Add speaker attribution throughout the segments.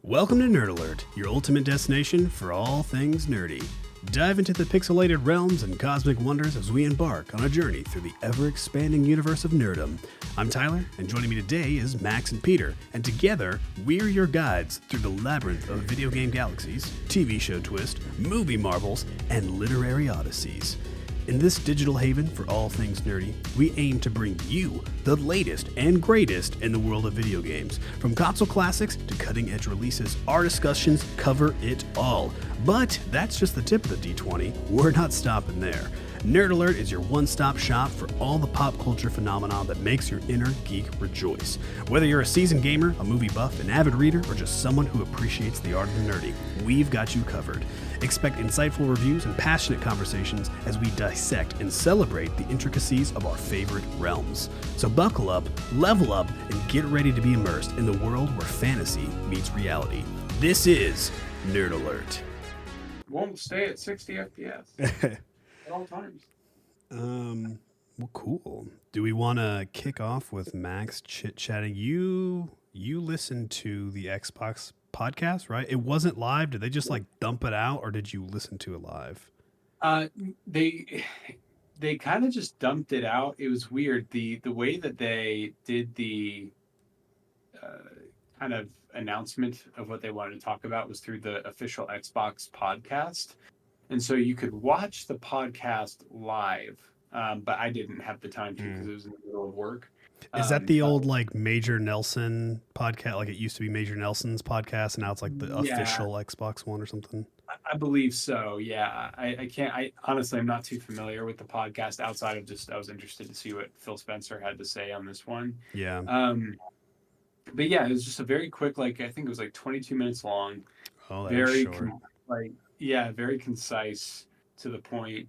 Speaker 1: Welcome to Nerd Alert, your ultimate destination for all things nerdy. Dive into the pixelated realms and cosmic wonders as we embark on a journey through the ever-expanding universe of nerdom. I'm Tyler, and joining me today is Max and Peter, and together, we're your guides through the labyrinth of video game galaxies, TV show twist, movie marvels, and literary odysseys. In this digital haven for all things nerdy, we aim to bring you the latest and greatest in the world of video games. From console classics to cutting-edge releases, our discussions cover it all. But that's just the tip of the D20. We're not stopping there. Nerd Alert is your one-stop shop for all the pop culture phenomena that makes your inner geek rejoice. Whether you're a seasoned gamer, a movie buff, an avid reader, or just someone who appreciates the art of the nerdy, we've got you covered. Expect insightful reviews and passionate conversations as we dissect and celebrate the intricacies of our favorite realms. So buckle up, level up, and get ready to be immersed in the world where fantasy meets reality. This is Nerd Alert.
Speaker 2: Won't stay at 60 FPS at all times.
Speaker 1: Well, cool. Do we want to kick off with Max chit-chatting? You listened to the Xbox podcast, right? It wasn't live. Did they just like dump it out, or did you listen to it live?
Speaker 2: They kind of just dumped it out. It was weird. The way that they did the kind of announcement of what they wanted to talk about was through the official Xbox podcast. And so you could watch the podcast live, but I didn't have the time to because it was in the middle of work.
Speaker 1: Is that the old like Major Nelson podcast? Like it used to be Major Nelson's podcast, and now it's like the official Xbox one or something?
Speaker 2: I believe so. Yeah. I honestly, I'm not too familiar with the podcast outside of just, I was interested to see what Phil Spencer had to say on this one.
Speaker 1: Yeah.
Speaker 2: But yeah, it was just a very quick, like, I think it was like 22 minutes long.
Speaker 1: Oh, that's very short.
Speaker 2: Very concise, to the point.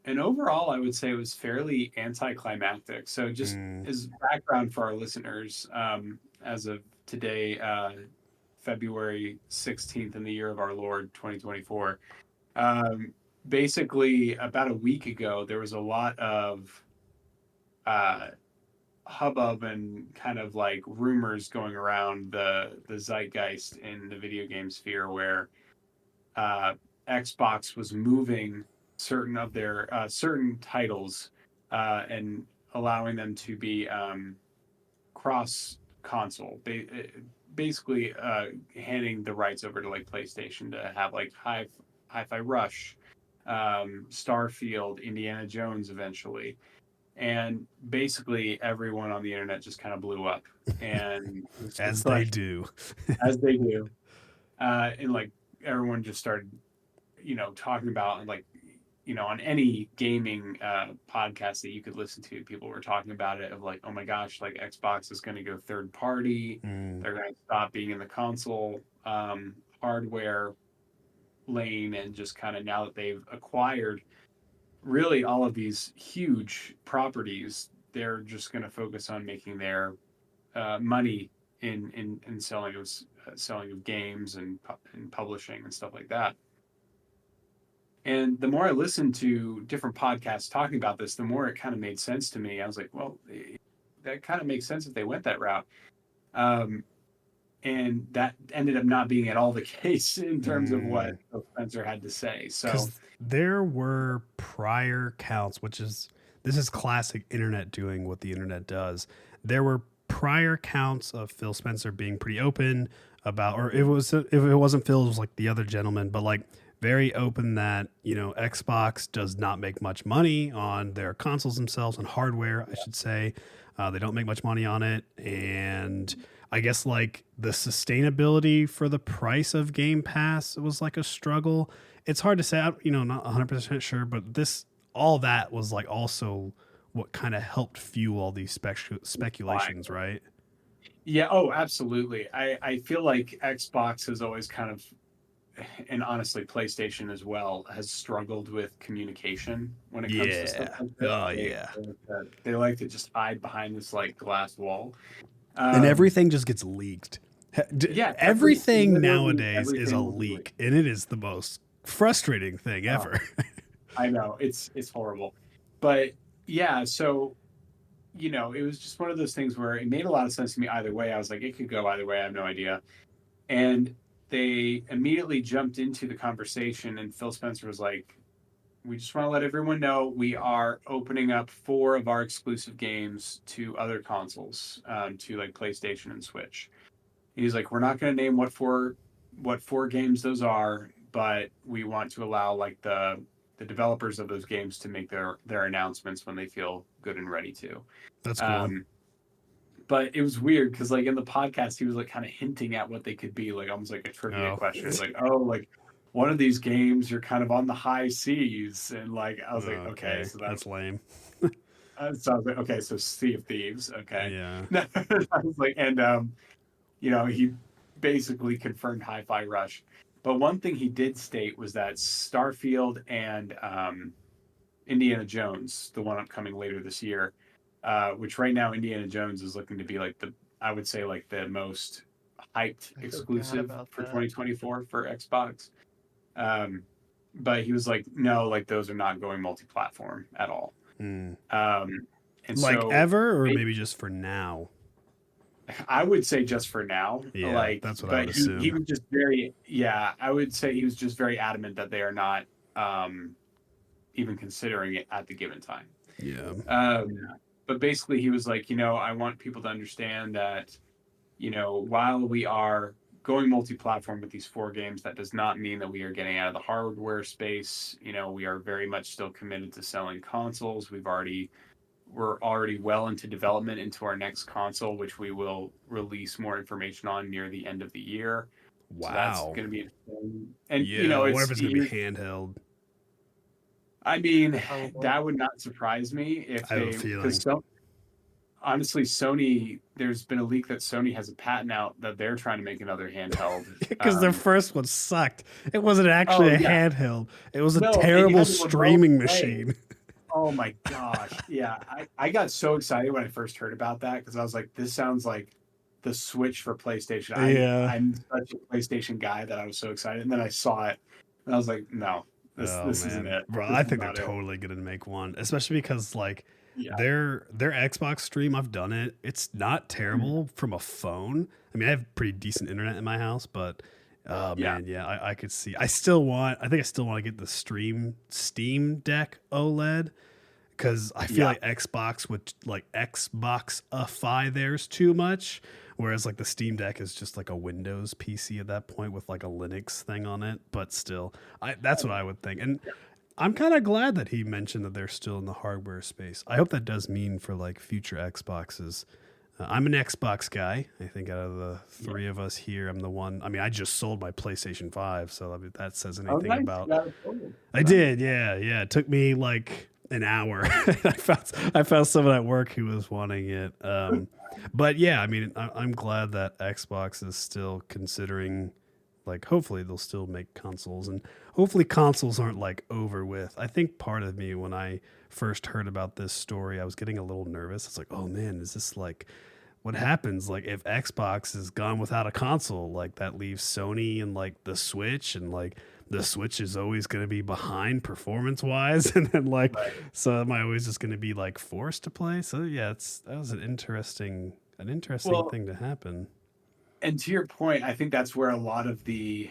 Speaker 2: And overall, I would say it was fairly anticlimactic. So just as background for our listeners, as of today, February 16th in the year of our Lord, 2024, basically about a week ago, there was a lot of hubbub and kind of like rumors going around the zeitgeist in the video game sphere where Xbox was moving certain of their certain titles and allowing them to be cross console, basically handing the rights over to like PlayStation to have like Hi-Fi Rush, Starfield, Indiana Jones eventually. And basically everyone on the internet just kind of blew up, and
Speaker 1: as they do.
Speaker 2: And like everyone just started, talking about, and like, on any gaming podcast that you could listen to, people were talking about it of like, oh my gosh, like Xbox is going to go third party. They're going to stop being in the console hardware lane, and just kind of, now that they've acquired really all of these huge properties, they're just going to focus on making their money in selling of games and publishing and stuff like that. And the more I listened to different podcasts talking about this, the more it kind of made sense to me. I was like, well, that kind of makes sense if they went that route. And that ended up not being at all the case in terms of what Spencer had to say. So
Speaker 1: there were prior counts, this is classic internet doing what the internet does. There were prior counts of Phil Spencer being pretty open about, or if it wasn't Phil, it was like the other gentleman, but like very open that, Xbox does not make much money on their consoles themselves, on hardware, I should say. They don't make much money on it. And I guess like the sustainability for the price of Game Pass was like a struggle. It's hard to say, not 100% sure, but all that was like also what kind of helped fuel all these speculations, right?
Speaker 2: Yeah. Oh, absolutely. I feel like Xbox has always kind of, and honestly, PlayStation as well, has struggled with communication when it comes to stuff like that. They like to just hide behind this like glass wall.
Speaker 1: And everything just gets leaked. Everything nowadays is a leak, and it is the most frustrating thing ever.
Speaker 2: I know, it's horrible. But yeah, so it was just one of those things where it made a lot of sense to me either way. I was like, it could go either way. I have no idea. And they immediately jumped into the conversation, and Phil Spencer was like, we just want to let everyone know we are opening up 4 of our exclusive games to other consoles, to like PlayStation and Switch. And he's like, we're not going to name what four games those are, but we want to allow like the developers of those games to make their announcements when they feel good and ready to.
Speaker 1: That's cool.
Speaker 2: But it was weird because like in the podcast he was like kind of hinting at what they could be, like almost like a trivia question. It's like, oh, like one of these games you're kind of on the high seas, and like I was like, okay, so
Speaker 1: that's lame.
Speaker 2: so I was like, okay, so Sea of Thieves, okay.
Speaker 1: Yeah.
Speaker 2: I was like, and he basically confirmed Hi-Fi Rush. But one thing he did state was that Starfield and Indiana Jones, the one upcoming later this year, which right now Indiana Jones is looking to be like I would say like the most hyped exclusive for 2024 for Xbox. But he was like, no, like those are not going multi-platform at all. And
Speaker 1: like
Speaker 2: so
Speaker 1: ever, or maybe just for now.
Speaker 2: I would say just for now.
Speaker 1: Yeah,
Speaker 2: like
Speaker 1: that's what I would assume.
Speaker 2: He was just I would say he was just very adamant that they are not even considering it at the given time.
Speaker 1: Yeah.
Speaker 2: But basically he was like, I want people to understand that, while we are going multi-platform with these 4 games, that does not mean that we are getting out of the hardware space. We are very much still committed to selling consoles. We're already well into development into our next console, which we will release more information on near the end of the year.
Speaker 1: Wow.
Speaker 2: So that's going to be interesting. And,
Speaker 1: I wonder if it's going to be handheld.
Speaker 2: I mean, that would not surprise me if
Speaker 1: I have a feeling.
Speaker 2: Honestly, Sony, there's been a leak that Sony has a patent out that they're trying to make another handheld.
Speaker 1: Because their first one sucked. It wasn't actually a handheld. It was a terrible streaming machine.
Speaker 2: Oh my gosh. Yeah. I got so excited when I first heard about that because I was like, this sounds like the Switch for PlayStation. I'm such a PlayStation guy that I was so excited. And then I saw it and I was like, no, this isn't it.
Speaker 1: Bro, I think they're totally going to make one, especially because like their Xbox stream, I've done it. It's not terrible from a phone. I mean, I have pretty decent internet in my house, but I could see. I think I still want to get the Steam Deck OLED because I feel like Xbox would like Xboxify theirs too much, whereas like the Steam Deck is just like a Windows PC at that point with like a Linux thing on it. But still, that's what I would think. And I'm kind of glad that he mentioned that they're still in the hardware space. I hope that does mean for like future Xboxes. I'm an Xbox guy. I think out of the 3 of us here, I'm the one. I mean, I just sold my PlayStation 5, so if that says anything about. I did, yeah. It took me like an hour. I found someone at work who was wanting it. But yeah, I mean, I'm glad that Xbox is still considering. Like, hopefully they'll still make consoles, and hopefully consoles aren't like over with. I think part of me, when I first heard about this story, I was getting a little nervous. It's like, oh man, is this like what happens? Like if Xbox is gone without a console, like that leaves Sony and like the Switch, and like the Switch is always going to be behind performance wise. And then like, so am I always just going to be like forced to play? So yeah, that was an interesting thing to happen.
Speaker 2: And to your point, I think that's where a lot of the,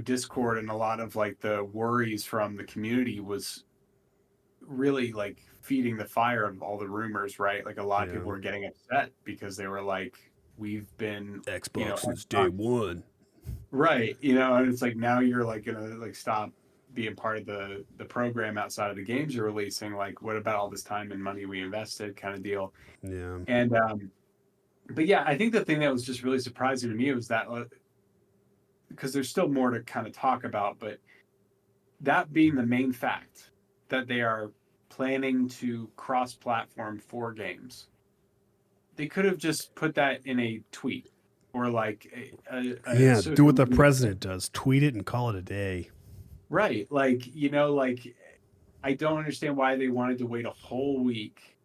Speaker 2: discord and a lot of like the worries from the community was really like feeding the fire of all the rumors, right? Like a lot of people were getting upset because they were like, we've been
Speaker 1: Xbox since day one.
Speaker 2: Right. And it's like, now you're like going to like stop being part of the program outside of the games you're releasing. Like, what about all this time and money we invested kind of deal?
Speaker 1: Yeah.
Speaker 2: And, but yeah, I think the thing that was just really surprising to me was that, because there's still more to kind of talk about, but that being the main fact that they are planning to cross-platform 4 games, they could have just put that in a tweet or like
Speaker 1: do what the president does, tweet it and call it a day.
Speaker 2: Right. Like, I don't understand why they wanted to wait a whole week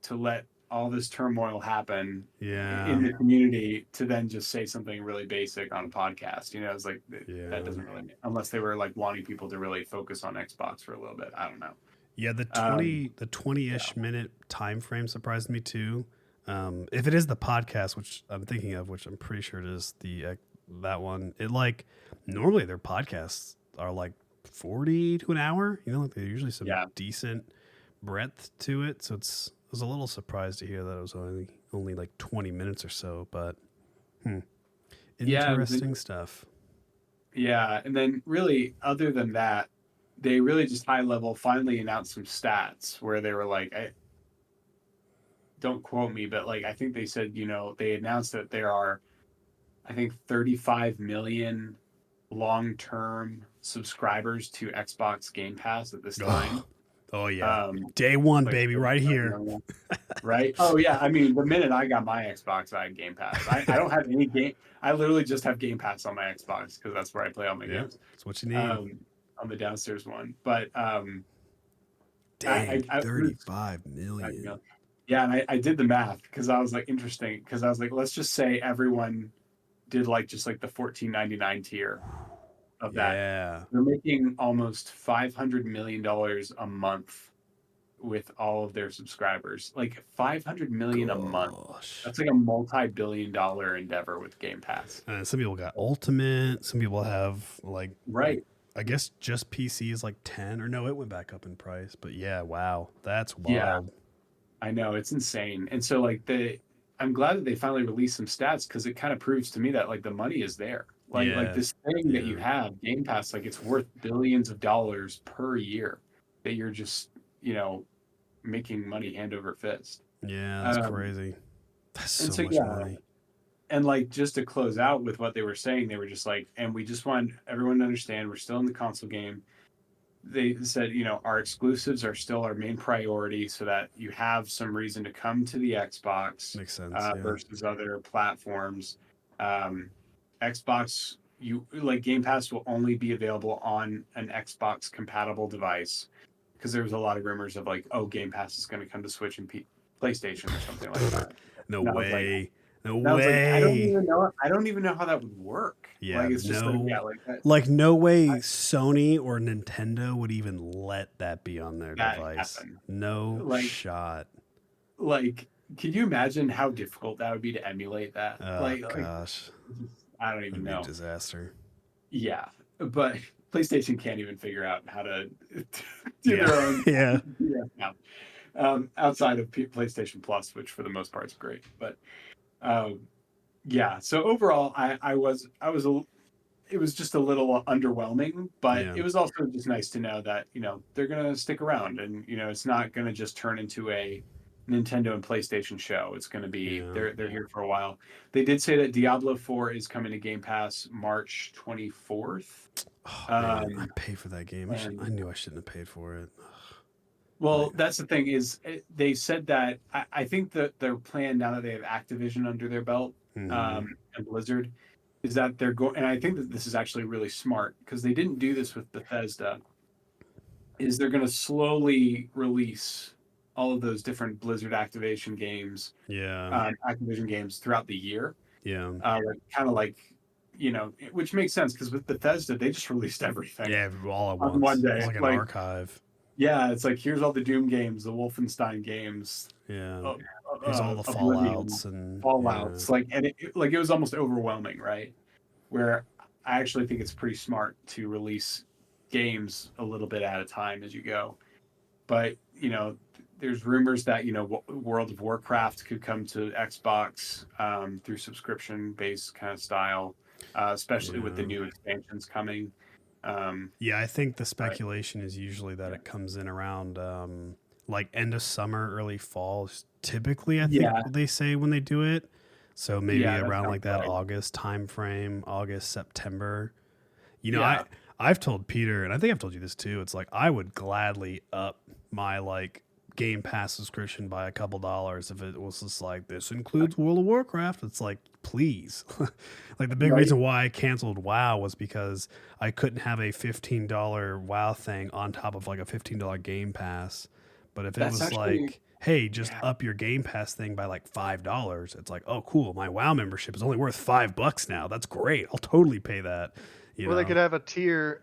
Speaker 2: to let all this turmoil happen in the community to then just say something really basic on a podcast. It's like that doesn't really, unless they were like wanting people to really focus on Xbox for a little bit. I don't know.
Speaker 1: Yeah, the 20-ish minute time frame surprised me too. If it is the podcast, which I'm thinking of, which I'm pretty sure it is, the that one. It like normally their podcasts are like 40 to an hour. You know, like there's usually some decent breadth to it. So I was a little surprised to hear that it was only like 20 minutes or so, but interesting stuff.
Speaker 2: Yeah, and then really, other than that, they really just high level finally announced some stats where they were like, don't quote me, but like I think they said, they announced that there are, I think, 35 million long-term subscribers to Xbox Game Pass at this time.
Speaker 1: Oh yeah, day one, like, baby, right here.
Speaker 2: Right? Oh yeah, I mean, the minute I got my Xbox, I had Game Pass. I don't have any game. I literally just have Game Pass on my Xbox because that's where I play all my games.
Speaker 1: That's what you need.
Speaker 2: On the downstairs one, but
Speaker 1: dang, 35 million.
Speaker 2: Yeah, and I did the math because I was like, interesting, because I was like, let's just say everyone did like just like the $14.99 tier of that.
Speaker 1: Yeah,
Speaker 2: they're making almost $500 million a month with all of their subscribers. Like $500 million a month. That's like a multi-billion-dollar endeavor with Game Pass.
Speaker 1: Some people got Ultimate. Some people have like I guess just PC is like 10 or no, it went back up in price. But yeah, wow, that's wild.
Speaker 2: Yeah, I know, it's insane. And so like I'm glad that they finally released some stats because it kind of proves to me that like the money is there. Like this thing that you have, Game Pass, like it's worth billions of dollars per year that you're just, making money hand over fist.
Speaker 1: Yeah, that's crazy. That's so much money.
Speaker 2: And like just to close out with what they were saying, they were just like, and we just want everyone to understand we're still in the console game. They said, our exclusives are still our main priority so that you have some reason to come to the Xbox.
Speaker 1: Makes sense,
Speaker 2: versus other platforms. Xbox, Game Pass will only be available on an Xbox compatible device because there was a lot of rumors of like, oh, Game Pass is going to come to Switch and PlayStation or something like that.
Speaker 1: No way. No
Speaker 2: way. I don't even know how that would work.
Speaker 1: Yeah,
Speaker 2: like, it's just
Speaker 1: like no way Sony or Nintendo would even let that be on their device. Happen. No shot.
Speaker 2: Like, can you imagine how difficult that would be to emulate that?
Speaker 1: Oh gosh.
Speaker 2: I don't even know.
Speaker 1: Be a disaster.
Speaker 2: Yeah, but PlayStation can't even figure out how to do their own. Outside of PlayStation Plus, which for the most part is great, but so overall, it was just a little underwhelming, but it was also just nice to know that they're gonna stick around, and it's not gonna just turn into a Nintendo and PlayStation show. It's going to be they're here for a while. They did say that Diablo 4 is coming to Game Pass March 24th.
Speaker 1: Oh, man, I pay for that game. I knew I shouldn't have paid for it.
Speaker 2: Well, that's the thing is they said that I think that their plan now that they have Activision under their belt and Blizzard is that they're going, and I think that this is actually really smart because they didn't do this with Bethesda, is they're going to slowly release all of those different Blizzard Activision games, Activision games throughout the year.
Speaker 1: Yeah.
Speaker 2: Kind of like, which makes sense because with Bethesda, they just released everything.
Speaker 1: Yeah, all at once.
Speaker 2: One day.
Speaker 1: It's like an archive.
Speaker 2: Yeah, it's like, here's all the Doom games, the Wolfenstein games.
Speaker 1: Yeah. Here's all the Fallouts and
Speaker 2: Fallouts. Yeah. It was almost overwhelming, right? Where I actually think it's pretty smart to release games a little bit at a time as you go. But, there's rumors that World of Warcraft could come to Xbox through subscription-based kind of style, especially with the new expansions coming.
Speaker 1: I think the speculation is usually that it comes in around like end of summer, early fall. Typically, I think they say when they do it. So maybe around like that August time frame, August, September. I've told Peter, and I think I've told you this too. It's like I would gladly up my like Game Pass subscription by a couple dollars if it was just like, this includes World of Warcraft. It's like, please. Like the big reason why I canceled WoW was because I couldn't have a $15 WoW thing on top of like a $15 Game Pass. But if it was like, hey, just up your Game Pass thing by like $5, it's like, oh cool, my WoW membership is only worth $5 now. That's great. I'll totally pay that.
Speaker 3: They could have a tier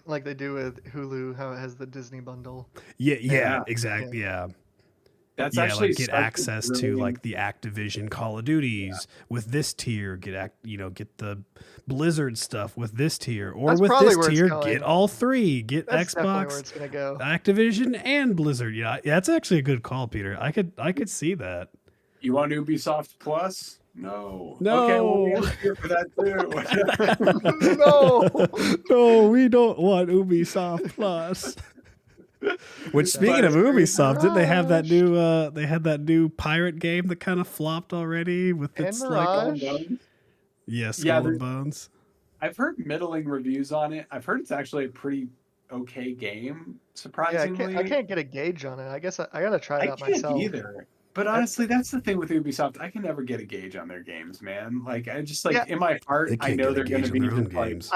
Speaker 3: like they do with Hulu, how it has the Disney bundle.
Speaker 1: Yeah, exactly. Yeah.
Speaker 2: That's
Speaker 1: Yeah,
Speaker 2: actually
Speaker 1: like get
Speaker 2: such a
Speaker 1: access to
Speaker 2: brilliant-
Speaker 1: like the Activision Call of Duties with this tier. Get the Blizzard stuff with this tier, or
Speaker 3: That's
Speaker 1: with
Speaker 3: probably
Speaker 1: this
Speaker 3: where it's
Speaker 1: tier,
Speaker 3: going.
Speaker 1: get all three. Get
Speaker 3: That's definitely where
Speaker 1: Xbox,
Speaker 3: it's gonna go.
Speaker 1: Activision, and Blizzard. Yeah, that's actually a good call, Peter. I could see that.
Speaker 2: You want Ubisoft Plus? No.
Speaker 1: No.
Speaker 2: Okay, well, we have here for that too.
Speaker 3: No.
Speaker 1: No, we don't want Ubisoft Plus. Which, speaking of Ubisoft, did they have that new? They had that new pirate game that kind of flopped already with
Speaker 3: And
Speaker 1: its
Speaker 3: Mirage?
Speaker 1: Skull and Bones.
Speaker 2: I've heard middling reviews on it. I've heard it's actually a pretty okay game. Surprisingly,
Speaker 3: I can't get a gauge on it. I guess I gotta try it out myself.
Speaker 2: Either. But honestly, that's the thing with Ubisoft. I can never get a gauge on their games, man. Like I just in my heart, I know they're going to be just
Speaker 1: games.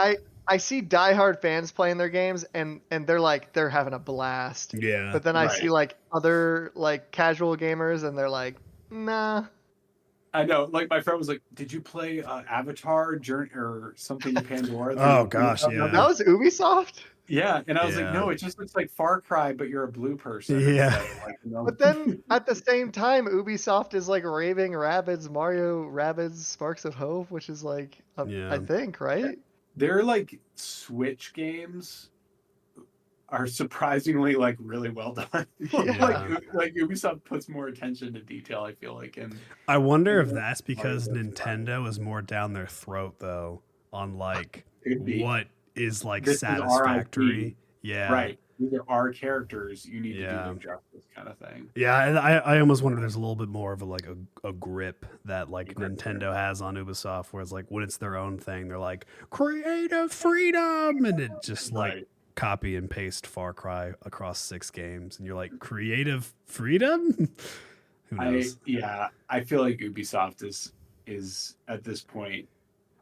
Speaker 3: I see diehard fans playing their games and they're having a blast.
Speaker 1: Yeah.
Speaker 3: But then I see like other like casual gamers and they're like, nah.
Speaker 2: I know. Like my friend was like, "Did you play Avatar Journey or something Pandora?"
Speaker 1: Oh gosh, yeah.
Speaker 3: That was Ubisoft?
Speaker 2: Yeah, and I was like, "No, it just looks like Far Cry, but you're a blue person."
Speaker 1: Yeah.
Speaker 3: But then at the same time, Ubisoft is like Raving Rabbids, Mario Rabbids, Sparks of Hope, which is like, I think, right?
Speaker 2: They're like Switch games are surprisingly like really well done.
Speaker 3: Yeah.
Speaker 2: like Ubisoft puts more attention to detail, I feel like. And
Speaker 1: I wonder if that's because Nintendo is more down their throat though on like what is like
Speaker 2: this
Speaker 1: satisfactory. Yeah.
Speaker 2: Right. These are our characters. You need to do them justice, kind of thing.
Speaker 1: Yeah, and I almost wonder if there's a little bit more of a grip that like Nintendo has on Ubisoft, where it's like when it's their own thing, they're like creative freedom, and it just like copy and paste Far Cry across 6 games, and you're like creative freedom. Who knows?
Speaker 2: I feel like Ubisoft is at this point.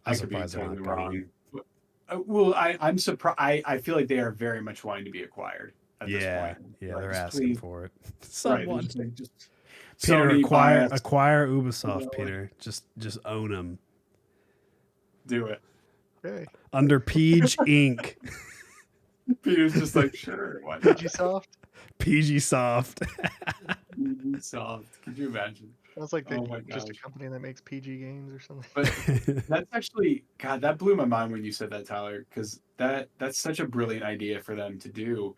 Speaker 1: I'm
Speaker 2: I could be
Speaker 1: surprised they're
Speaker 2: totally
Speaker 1: not
Speaker 2: wrong. Well, I'm surprised. I feel like they are very much wanting to be acquired at this point.
Speaker 1: Yeah,
Speaker 2: like,
Speaker 1: they're asking for it. Someone,
Speaker 2: just
Speaker 1: Peter,
Speaker 2: Sony
Speaker 1: acquire Ubisoft. Peter, just own them.
Speaker 2: Do it.
Speaker 3: Okay.
Speaker 1: Under Peach Inc.
Speaker 2: Peter's just like, sure. Why not?
Speaker 3: PG Soft.
Speaker 1: PG Soft.
Speaker 2: PG Soft. Could you imagine?
Speaker 3: Sounds like just a company that makes PG games or something.
Speaker 2: But that's actually, God, that blew my mind when you said that, Tyler, because that's such a brilliant idea for them to do.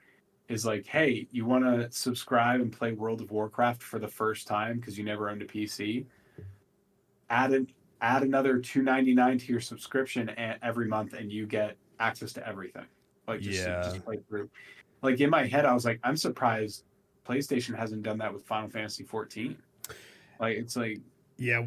Speaker 2: Is like, hey, you want to subscribe and play World of Warcraft for the first time because you never owned a PC? Add another $2.99 to your subscription every month, and you get access to everything. Like just play through. Like in my head, I was like, I'm surprised PlayStation hasn't done that with Final Fantasy 14. Like it's like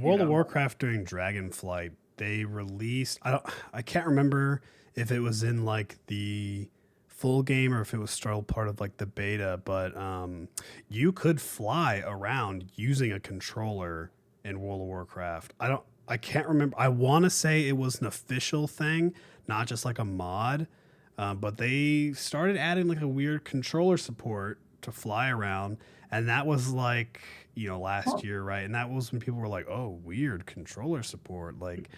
Speaker 1: World of Warcraft during Dragonflight, they released I can't remember if it was in like the full game or if it was still part of like the beta, but you could fly around using a controller in World of Warcraft. I can't remember. I want to say it was an official thing, not just like a mod, but they started adding like a weird controller support to fly around, and that was like last year, right? And that was when people were like, oh, weird controller support. Like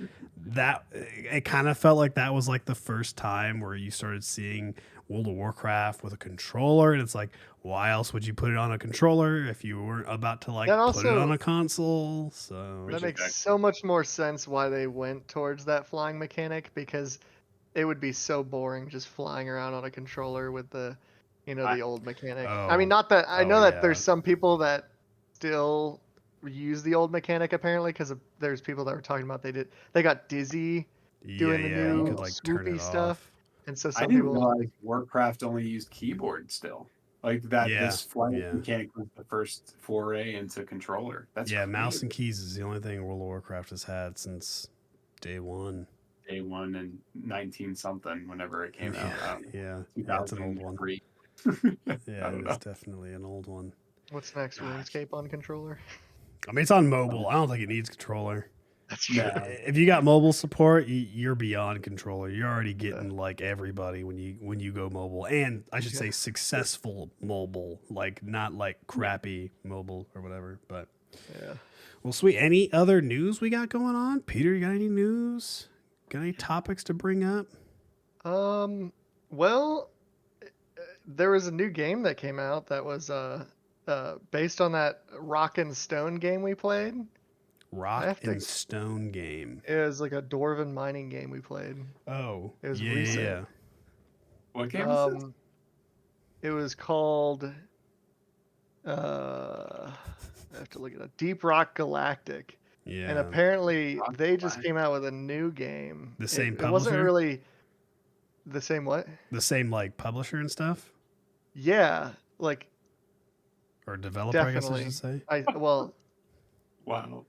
Speaker 1: that, it kind of felt like that was like the first time where you started seeing World of Warcraft with a controller. And it's like, why else would you put it on a controller if you weren't about to like put it on a console? So
Speaker 3: that makes so much more sense why they went towards that flying mechanic, because it would be so boring just flying around on a controller with the old mechanic. I mean, not that I know that there's some people that still use the old mechanic apparently, because there's people that were talking about they got dizzy doing the new
Speaker 1: you could, like,
Speaker 3: swoopy stuff, and so
Speaker 2: I
Speaker 3: some
Speaker 2: didn't
Speaker 3: people
Speaker 2: realize Warcraft only used keyboard still. Like that, this flying mechanic was the first foray into controller. That's crazy.
Speaker 1: Mouse and keys is the only thing World of Warcraft has had since day one.
Speaker 2: Day one and 19 something whenever it came out.
Speaker 1: That's an old one. It's definitely an old one.
Speaker 3: What's next? RuneScape on controller?
Speaker 1: I mean, it's on mobile. I don't think it needs controller.
Speaker 3: That's true.
Speaker 1: If you got mobile support, you're beyond controller. You're already getting like everybody when you go mobile, and I should say successful mobile, like not like crappy mobile or whatever. But well, sweet. Any other news we got going on, Peter? You got any news? Got any topics to bring up?
Speaker 3: Well, there was a new game that came out that was based on that Rock and Stone game we played.
Speaker 1: Rock and Stone game.
Speaker 3: It was like a dwarven mining game we played.
Speaker 1: Oh,
Speaker 3: It was
Speaker 1: yeah,
Speaker 3: recent.
Speaker 1: yeah.
Speaker 2: What game is this?
Speaker 3: It was called. I have to look it up. Deep Rock Galactic.
Speaker 1: Yeah.
Speaker 3: And apparently they just came out with a new game.
Speaker 1: The same publisher?
Speaker 3: It wasn't really the same what?
Speaker 1: The same like publisher and stuff?
Speaker 3: Yeah, like
Speaker 1: or developer,
Speaker 3: definitely.
Speaker 1: I guess I should say.
Speaker 3: Wow.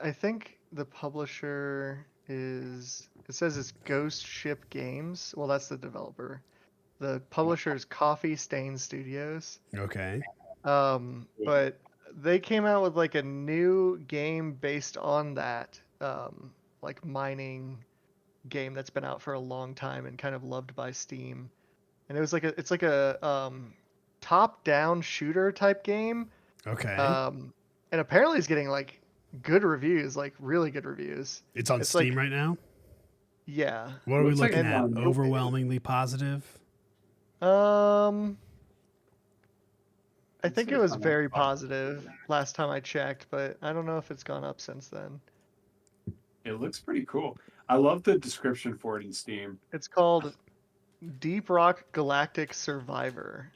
Speaker 3: I think the publisher is it says it's Ghost Ship Games. Well, that's the developer. The publisher is Coffee Stain Studios.
Speaker 1: Okay.
Speaker 3: But they came out with like a new game based on that like mining game that's been out for a long time and kind of loved by Steam. And it was like it's like a top-down shooter type game.
Speaker 1: Okay.
Speaker 3: And apparently it's getting like good reviews, like really good reviews.
Speaker 1: It's on Steam
Speaker 3: like,
Speaker 1: right now?
Speaker 3: Yeah.
Speaker 1: What are we looking at? Overwhelmingly positive?
Speaker 3: I think it was very positive last time I checked, but I don't know if it's gone up since then.
Speaker 2: It looks pretty cool. I love the description for it in Steam.
Speaker 3: It's called Deep Rock Galactic Survivor.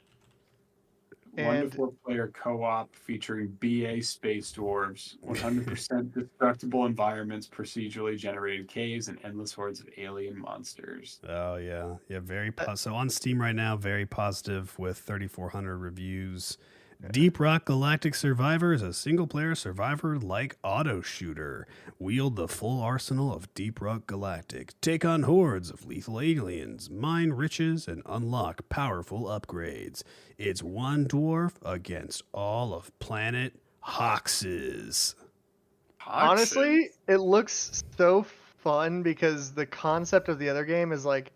Speaker 2: 1 to 4 player co-op featuring BA space dwarves, 100% destructible environments, procedurally generated caves, and endless hordes of alien monsters.
Speaker 1: Oh yeah, very positive. So on Steam right now, very positive with 3,400 reviews. Deep Rock Galactic Survivor is a single-player survivor-like auto shooter. Wield the full arsenal of Deep Rock Galactic. Take on hordes of lethal aliens, mine riches, and unlock powerful upgrades. It's one dwarf against all of planet Hoxes.
Speaker 3: Honestly, it looks so fun because the concept of the other game is like,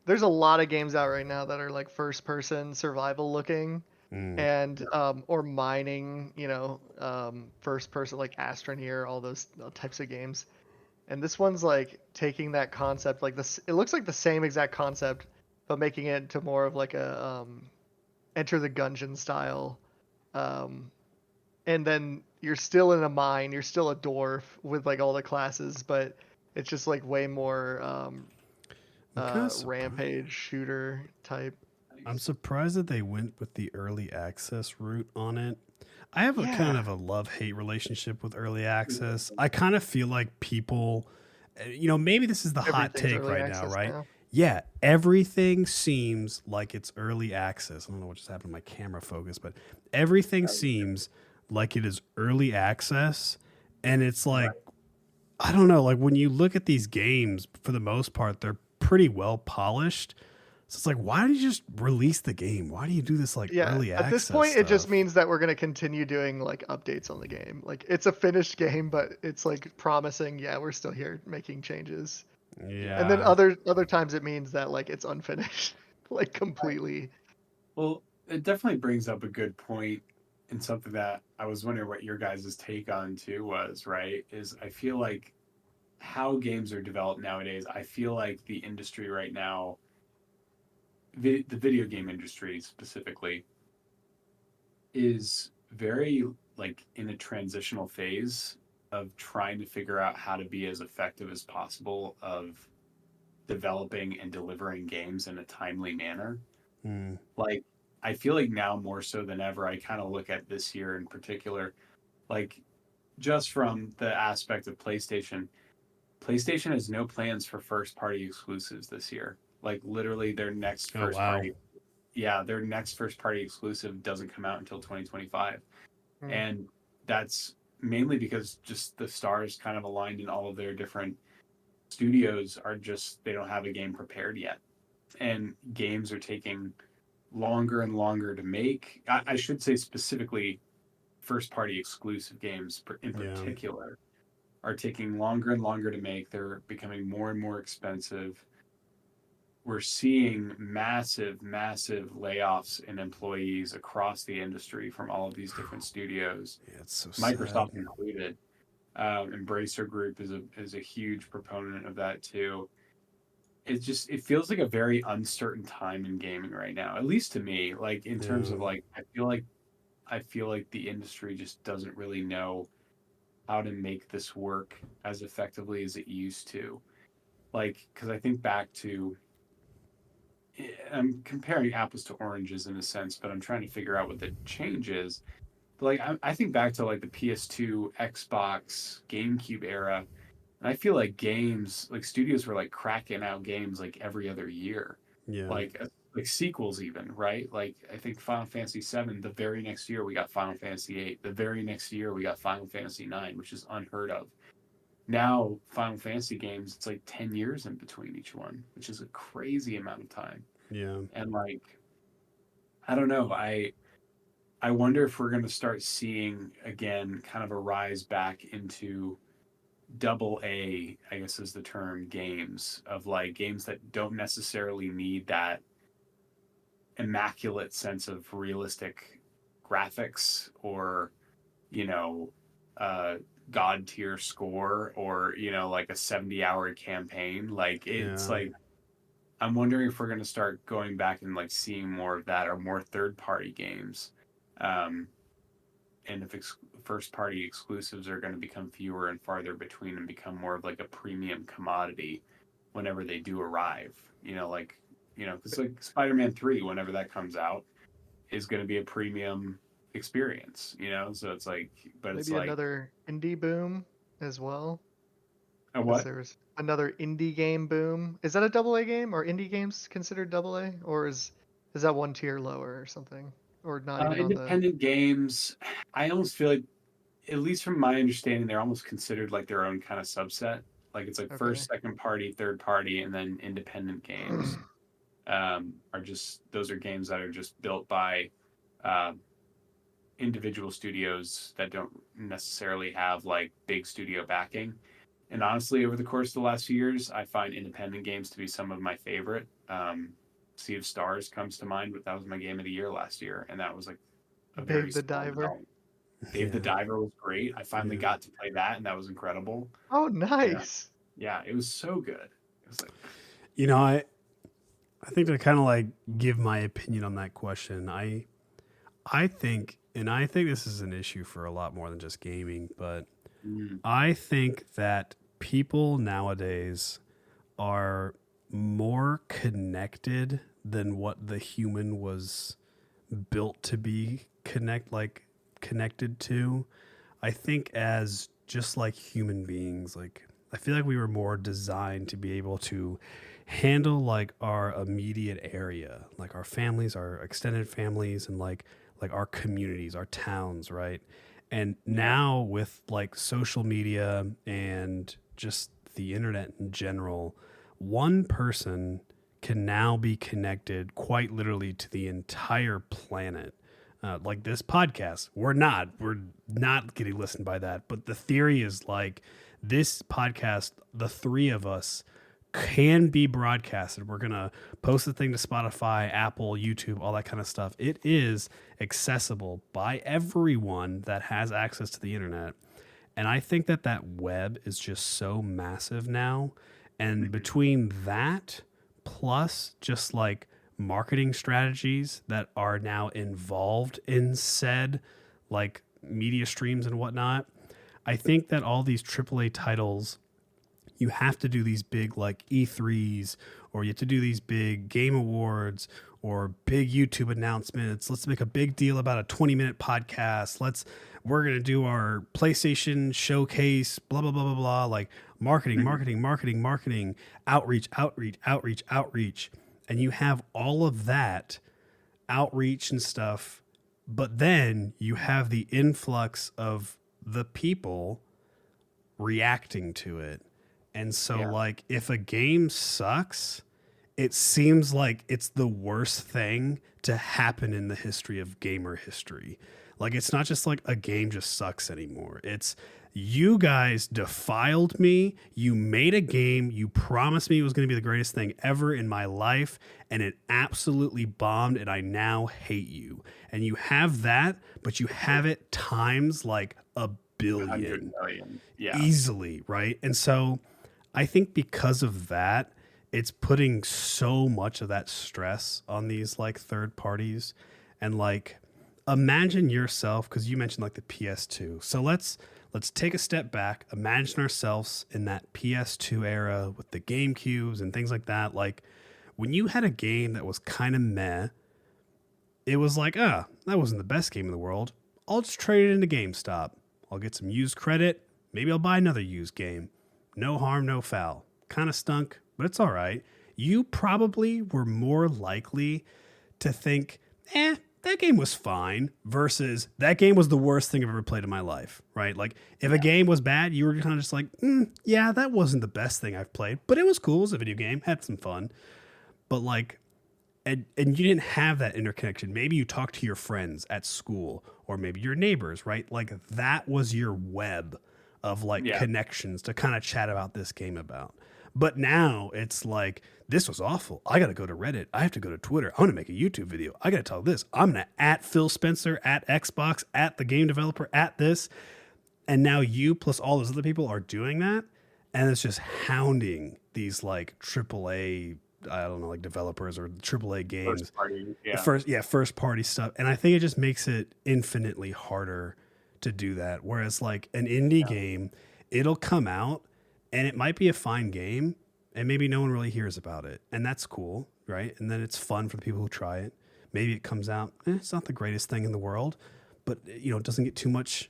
Speaker 3: there's a lot of games out right now that are like first-person survival looking. And or mining, first person like Astroneer, all those types of games. And this one's like taking that concept, like this. It looks like the same exact concept, but making it into more of like a Enter the Gungeon style. And then you're still in a mine. You're still a dwarf with like all the classes, but it's just like way more rampage shooter type.
Speaker 1: I'm surprised that they went with the early access route on it. I have a kind of a love-hate relationship with early access. I kind of feel like people, maybe this is the hot take right now, right? Now. Yeah, everything seems like it's early access. I don't know what just happened to my camera focus, but everything seems like it is early access. And it's like, I don't know, like when you look at these games, for the most part, they're pretty well polished. So it's like, why don't you just release the game? Why do you do this early access?
Speaker 3: At this point,
Speaker 1: stuff?
Speaker 3: It just means that we're going to continue doing like updates on the game. Like it's a finished game, but it's like promising, we're still here making changes.
Speaker 1: Yeah.
Speaker 3: And then other times it means that like it's unfinished, like completely.
Speaker 2: Well, it definitely brings up a good point and something that I was wondering what your guys' take on too was, right? Is I feel like how games are developed nowadays, I feel like the industry right now, the video game industry specifically, is very like in a transitional phase of trying to figure out how to be as effective as possible of developing and delivering games in a timely manner. Like I feel like now more so than ever, I kind of look at this year in particular, like just from the aspect of PlayStation has no plans for first party exclusives this year. Like literally their next first party exclusive doesn't come out until 2025. And that's mainly because just the stars kind of aligned in all of their different studios they don't have a game prepared yet. And games are taking longer and longer to make. I should say specifically first party exclusive games in particular are taking longer and longer to make. They're becoming more and more expensive. We're seeing massive layoffs in employees across the industry from all of these different studios.
Speaker 1: Yeah, it's so
Speaker 2: Microsoft
Speaker 1: sad.
Speaker 2: included. Embracer Group is a huge proponent of that too. It feels like a very uncertain time in gaming right now, at least to me. Like in terms of like, I I feel like the industry just doesn't really know how to make this work as effectively as it used to. Like, because I think back to, I'm comparing apples to oranges in a sense, but I'm trying to figure out what the change is. But like, I think back to like the PS2, Xbox, GameCube era, and I feel like games, like studios were like cracking out games like every other year,
Speaker 1: Yeah.
Speaker 2: like sequels even, right? Like I think Final Fantasy VII. The very next year we got Final Fantasy VIII. The very next year we got Final Fantasy IX, which is unheard of. Now Final Fantasy games, it's like 10 years in between each one, which is a crazy amount of time.
Speaker 1: Yeah.
Speaker 2: And like, I don't know, I wonder if we're going to start seeing again kind of a rise back into double A, I guess is the term, games of like games that don't necessarily need that immaculate sense of realistic graphics or, you know, uh, god tier score or, you know, like a 70-hour campaign. Like it's
Speaker 1: Yeah.
Speaker 2: like, I'm wondering if we're going to start going back and like seeing more of that or more third party games. Um, and if first party exclusives are going to become fewer and farther between and become more of like a premium commodity whenever they do arrive, because like Spider-Man 3, whenever that comes out, is going to be a premium experience, so it's like, but it's
Speaker 3: Maybe
Speaker 2: like
Speaker 3: another indie boom as well.
Speaker 2: a
Speaker 3: Because
Speaker 2: what?
Speaker 3: there was another indie game boom. Is that a double A game? Or indie games considered double A? Or is that one tier lower or something? Or not even on the...
Speaker 2: Independent games, I almost feel like, at least from my understanding, they're almost considered like their own kind of subset. Like it's like
Speaker 3: Okay.
Speaker 2: first, second party, third party, and then independent games are just, those are games that are just built by uh, individual studios that don't necessarily have like big studio backing. And honestly, over the course of the last few years, I find independent games to be some of my favorite. Sea of Stars comes to mind, but that was my game of the year last year, and that was like a very
Speaker 3: Dave the
Speaker 2: small
Speaker 3: Diver.
Speaker 2: development. Dave the Diver was great. I finally
Speaker 1: Yeah.
Speaker 2: got to play that, and that was incredible.
Speaker 3: Oh,
Speaker 2: Yeah,
Speaker 3: nice.
Speaker 2: yeah, it was so good. It was like,
Speaker 1: I think to kind of like give my opinion on that question, I think, and I think this is an issue for a lot more than just gaming, but I think that people nowadays are more connected than what the human was built to be connected to. I think as just like human beings, like I feel like we were more designed to be able to handle like our immediate area, like our families, our extended families, and like our communities, our towns, right? And now with like social media and just the internet in general, one person can now be connected quite literally to the entire planet. Like this podcast, we're not getting listened by that. But the theory is like this podcast, the three of us can be broadcasted. We're going to post the thing to Spotify, Apple, YouTube, all that kind of stuff. It is accessible by everyone that has access to the internet. And I think that web is just so massive now. And between that plus just like marketing strategies that are now involved in said like media streams and whatnot, I think that all these AAA titles, you have to do these big like E3s, or you have to do these big game awards or big YouTube announcements. Let's make a big deal about a 20-minute podcast. We're going to do our PlayStation showcase, blah, blah, blah, blah, blah. Like marketing, outreach. And you have all of that outreach and stuff. But then you have the influx of the people reacting to it. And so, like, if a game sucks, it seems like it's the worst thing to happen in the history of gamer history. Like, it's not just like a game just sucks anymore. It's you guys defiled me. You made a game. You promised me it was going to be the greatest thing ever in my life, and it absolutely bombed, and I now hate you. And you have that, but you have it times like a billion.
Speaker 2: 100 million. Yeah.
Speaker 1: Easily, right? And so I think because of that, it's putting so much of that stress on these like third parties. And like, imagine yourself, because you mentioned like the PS2. So let's take a step back. Imagine ourselves in that PS2 era with the GameCubes and things like that. Like when you had a game that was kind of meh, it was like, that wasn't the best game in the world. I'll just trade it into GameStop. I'll get some used credit. Maybe I'll buy another used game. No harm, no foul. Kind of stunk, but it's all right. You probably were more likely to think, that game was fine, versus that game was the worst thing I've ever played in my life, right? Like, if a game was bad, you were kind of just like, yeah, that wasn't the best thing I've played, but it was cool. It was a video game, had some fun. But like, and you didn't have that interconnection. Maybe you talked to your friends at school, or maybe your neighbors, right? Like, that was your web of like connections to kind of chat about this game about. But now it's like, this was awful. I got to go to Reddit. I have to go to Twitter. I'm going to make a YouTube video. I got to tell this. I'm going to at Phil Spencer, at Xbox, at the game developer, at this. And now you plus all those other people are doing that. And it's just hounding these like AAA, I don't know, like developers or AAA games. First party stuff. And I think it just makes it infinitely harder to do that. Whereas like an indie game, it'll come out and it might be a fine game, and maybe no one really hears about it. And that's cool, right? And then it's fun for the people who try it. Maybe it comes out, it's not the greatest thing in the world, but it doesn't get too much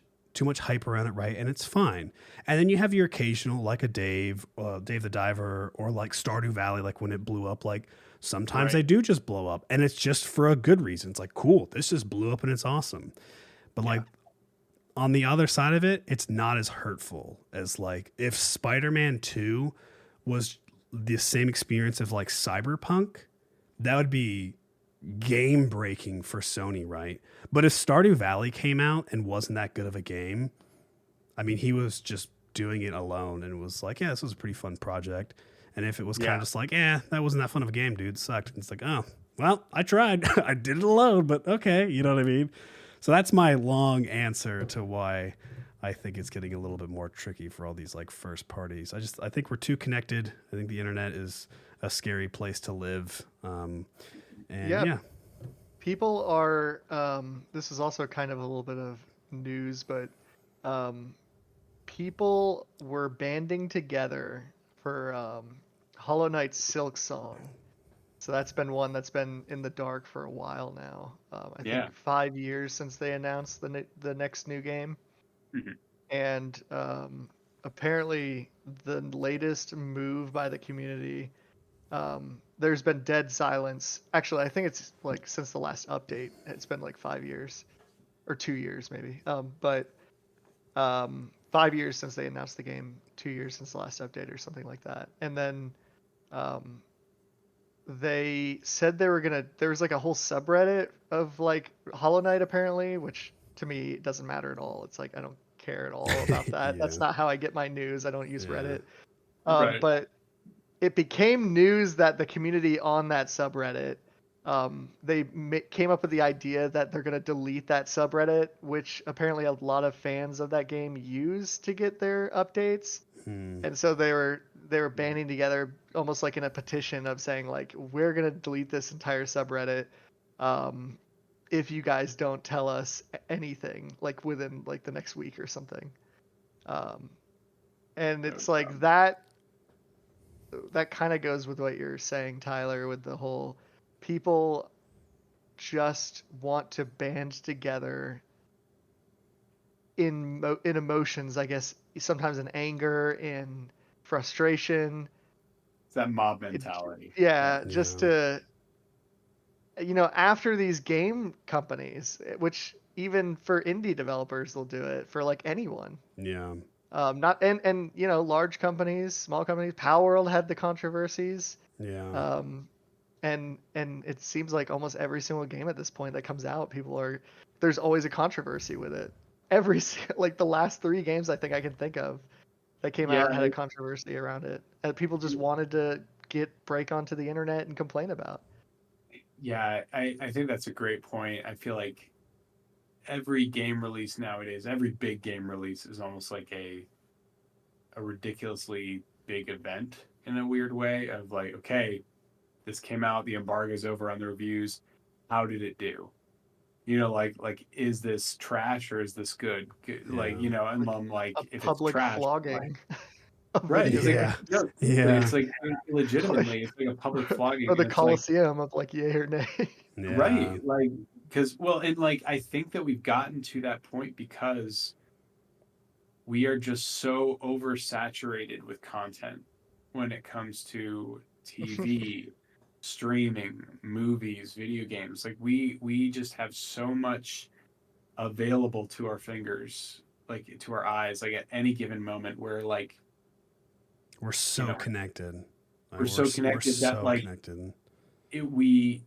Speaker 1: hype around it, right? And it's fine. And then you have your occasional, like a Dave the Diver, or like Stardew Valley, like when it blew up. Like sometimes they do just blow up, and it's just for a good reason. It's like, cool, this just blew up and it's awesome. But like, on the other side of it, it's not as hurtful as like if Spider-Man 2 was the same experience of like Cyberpunk, that would be game breaking for Sony, right? But if Stardew Valley came out and wasn't that good of a game, I mean, he was just doing it alone and was like, this was a pretty fun project. And if it was kind of just like, that wasn't that fun of a game, dude, it sucked. And it's like, oh, well, I tried. I did it alone, but okay, you know what I mean? So that's my long answer to why I think it's getting a little bit more tricky for all these like first parties. I think we're too connected. I think the internet is a scary place to live.
Speaker 3: People are, this is also kind of a little bit of news, but people were banding together for Hollow Knight's Silk Song. So that's been one that's been in the dark for a while now. I think 5 years since they announced the next new game.
Speaker 2: Mm-hmm.
Speaker 3: And apparently the latest move by the community, there's been dead silence. Actually, I think it's like since the last update. It's been like 5 years or 2 years maybe. But 5 years since they announced the game, 2 years since the last update or something like that. And then they said there was like a whole subreddit of like Hollow Knight apparently, which to me it doesn't matter at all. It's like I don't care at all about that. That's not how I get my news. I don't use Reddit. But it became news that the community on that subreddit, they came up with the idea that they're going to delete that subreddit, which apparently a lot of fans of that game use to get their updates. And so they were banding together almost like in a petition of saying like, we're going to delete this entire subreddit if you guys don't tell us anything like within like the next week or something. And it's like that kind of goes with what you're saying, Tyler, with the whole people just want to band together in emotions, I guess, sometimes in anger, in frustration.
Speaker 2: It's that mob mentality.
Speaker 3: Just to, after these game companies, which even for indie developers, they'll do it for like anyone.
Speaker 1: Yeah.
Speaker 3: Not and large companies, small companies. Power World had the controversies.
Speaker 1: Yeah.
Speaker 3: And it seems like almost every single game at this point that comes out, there's always a controversy with it. Like the last 3 games I think I can think of that came out had a controversy around it, and people just wanted to break onto the internet and complain about.
Speaker 2: Yeah, I think that's a great point. I feel like every game release nowadays, every big game release is almost like a ridiculously big event in a weird way of like, okay, this came out, the embargo's over on the reviews. How did it do? You know, like is this trash or is this good? Like, you know, and I'm like,
Speaker 3: A
Speaker 2: if it's
Speaker 3: public
Speaker 2: trash,
Speaker 3: flogging of
Speaker 2: right?
Speaker 3: video
Speaker 2: It's like,
Speaker 1: Yeah.
Speaker 3: games.
Speaker 1: Yeah.
Speaker 2: it's like legitimately, it's like a public flogging,
Speaker 3: Or the
Speaker 2: and it's like,
Speaker 3: Colosseum of like yay or nay.
Speaker 1: Yeah.
Speaker 2: right, like, because well, and like I think that we've gotten to that point because we are just so oversaturated with content when it comes to TV, streaming, movies, video games. Like we just have so much available to our fingers, like to our eyes, like at any given moment where like,
Speaker 1: We're
Speaker 2: you
Speaker 1: so
Speaker 2: know,
Speaker 1: connected. Like
Speaker 2: we're so
Speaker 1: we're
Speaker 2: connected that
Speaker 1: so
Speaker 2: like
Speaker 1: connected.
Speaker 2: it, we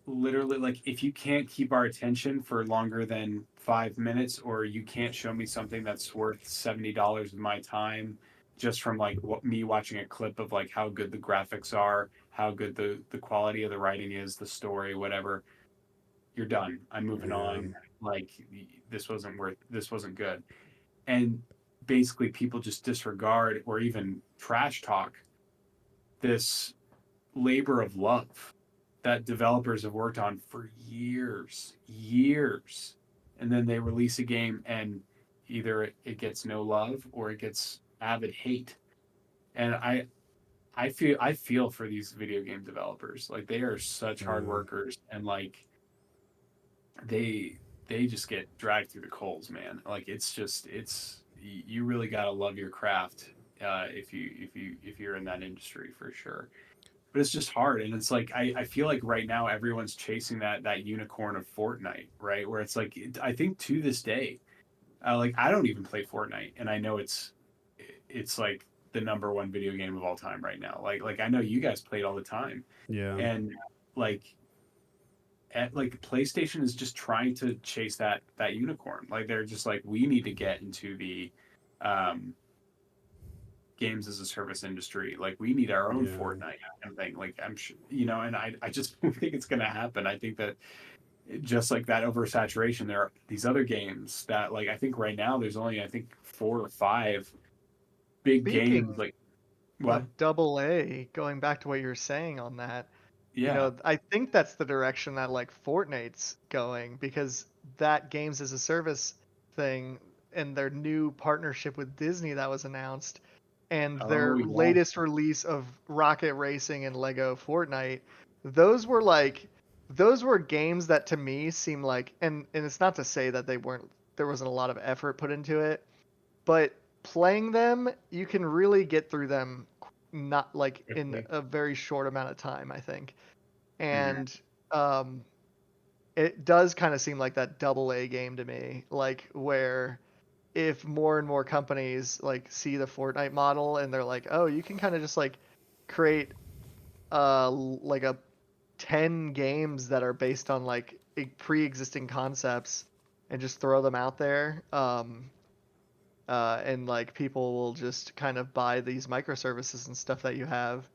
Speaker 2: literally, like, if you can't keep our attention for longer than 5 minutes, or you can't show me something that's worth $70 of my time just from like me watching a clip of like how good the graphics are, how good the quality of the writing is, the story, whatever, you're done. I'm moving
Speaker 1: Yeah.
Speaker 2: on. Like, this wasn't good. And basically people just disregard or even trash talk this labor of love that developers have worked on for years. And then they release a game and either it gets no love or it gets avid hate. And I feel for these video game developers. Like, they are such hard
Speaker 1: Yeah.
Speaker 2: workers, and like they they just get dragged through the coals, man. Like, it's just, it's, you really got to love your craft if you're in that industry, for sure. But it's just hard, and it's like I feel like right now everyone's chasing that unicorn of Fortnite, right? Where it's like, I think to this day, like, I don't even play Fortnite, and I know it's like the number one video game of all time right now. Like I know you guys play it all the time,
Speaker 1: Yeah.
Speaker 2: and like like PlayStation is just trying to chase that unicorn. Like, they're just like, we need to get into the um games as a service industry. Like, we need our own
Speaker 1: Yeah.
Speaker 2: Fortnite kind of thing. Like, I'm sure, you know, and I just don't think it's going to happen. I think that just like that oversaturation, there are these other games that, like, I think right now there's only, I think, 4 or 5 big
Speaker 3: Speaking
Speaker 2: games. Like, what?
Speaker 3: of double A, going back to what you were saying on that,
Speaker 2: Yeah.
Speaker 3: I think that's the direction that like Fortnite's going, because that games as a service thing and their new partnership with Disney that was announced, and
Speaker 2: Oh
Speaker 3: their
Speaker 2: yeah.
Speaker 3: latest release of Rocket Racing and Lego Fortnite, those were like those were games that to me seem like, and it's not to say that there wasn't a lot of effort put into it, but playing them, you can really get through them not like in
Speaker 2: Quickly.
Speaker 3: a very short amount of time, I think.
Speaker 2: Mm-hmm.
Speaker 3: And um, it does kind of seem like that double A game to me, like where if more and more companies like see the Fortnite model and they're like, oh, you can kind of just like create like a 10 games that are based on like pre-existing concepts and just throw them out there. And like people will just kind of buy these microservices and stuff that you have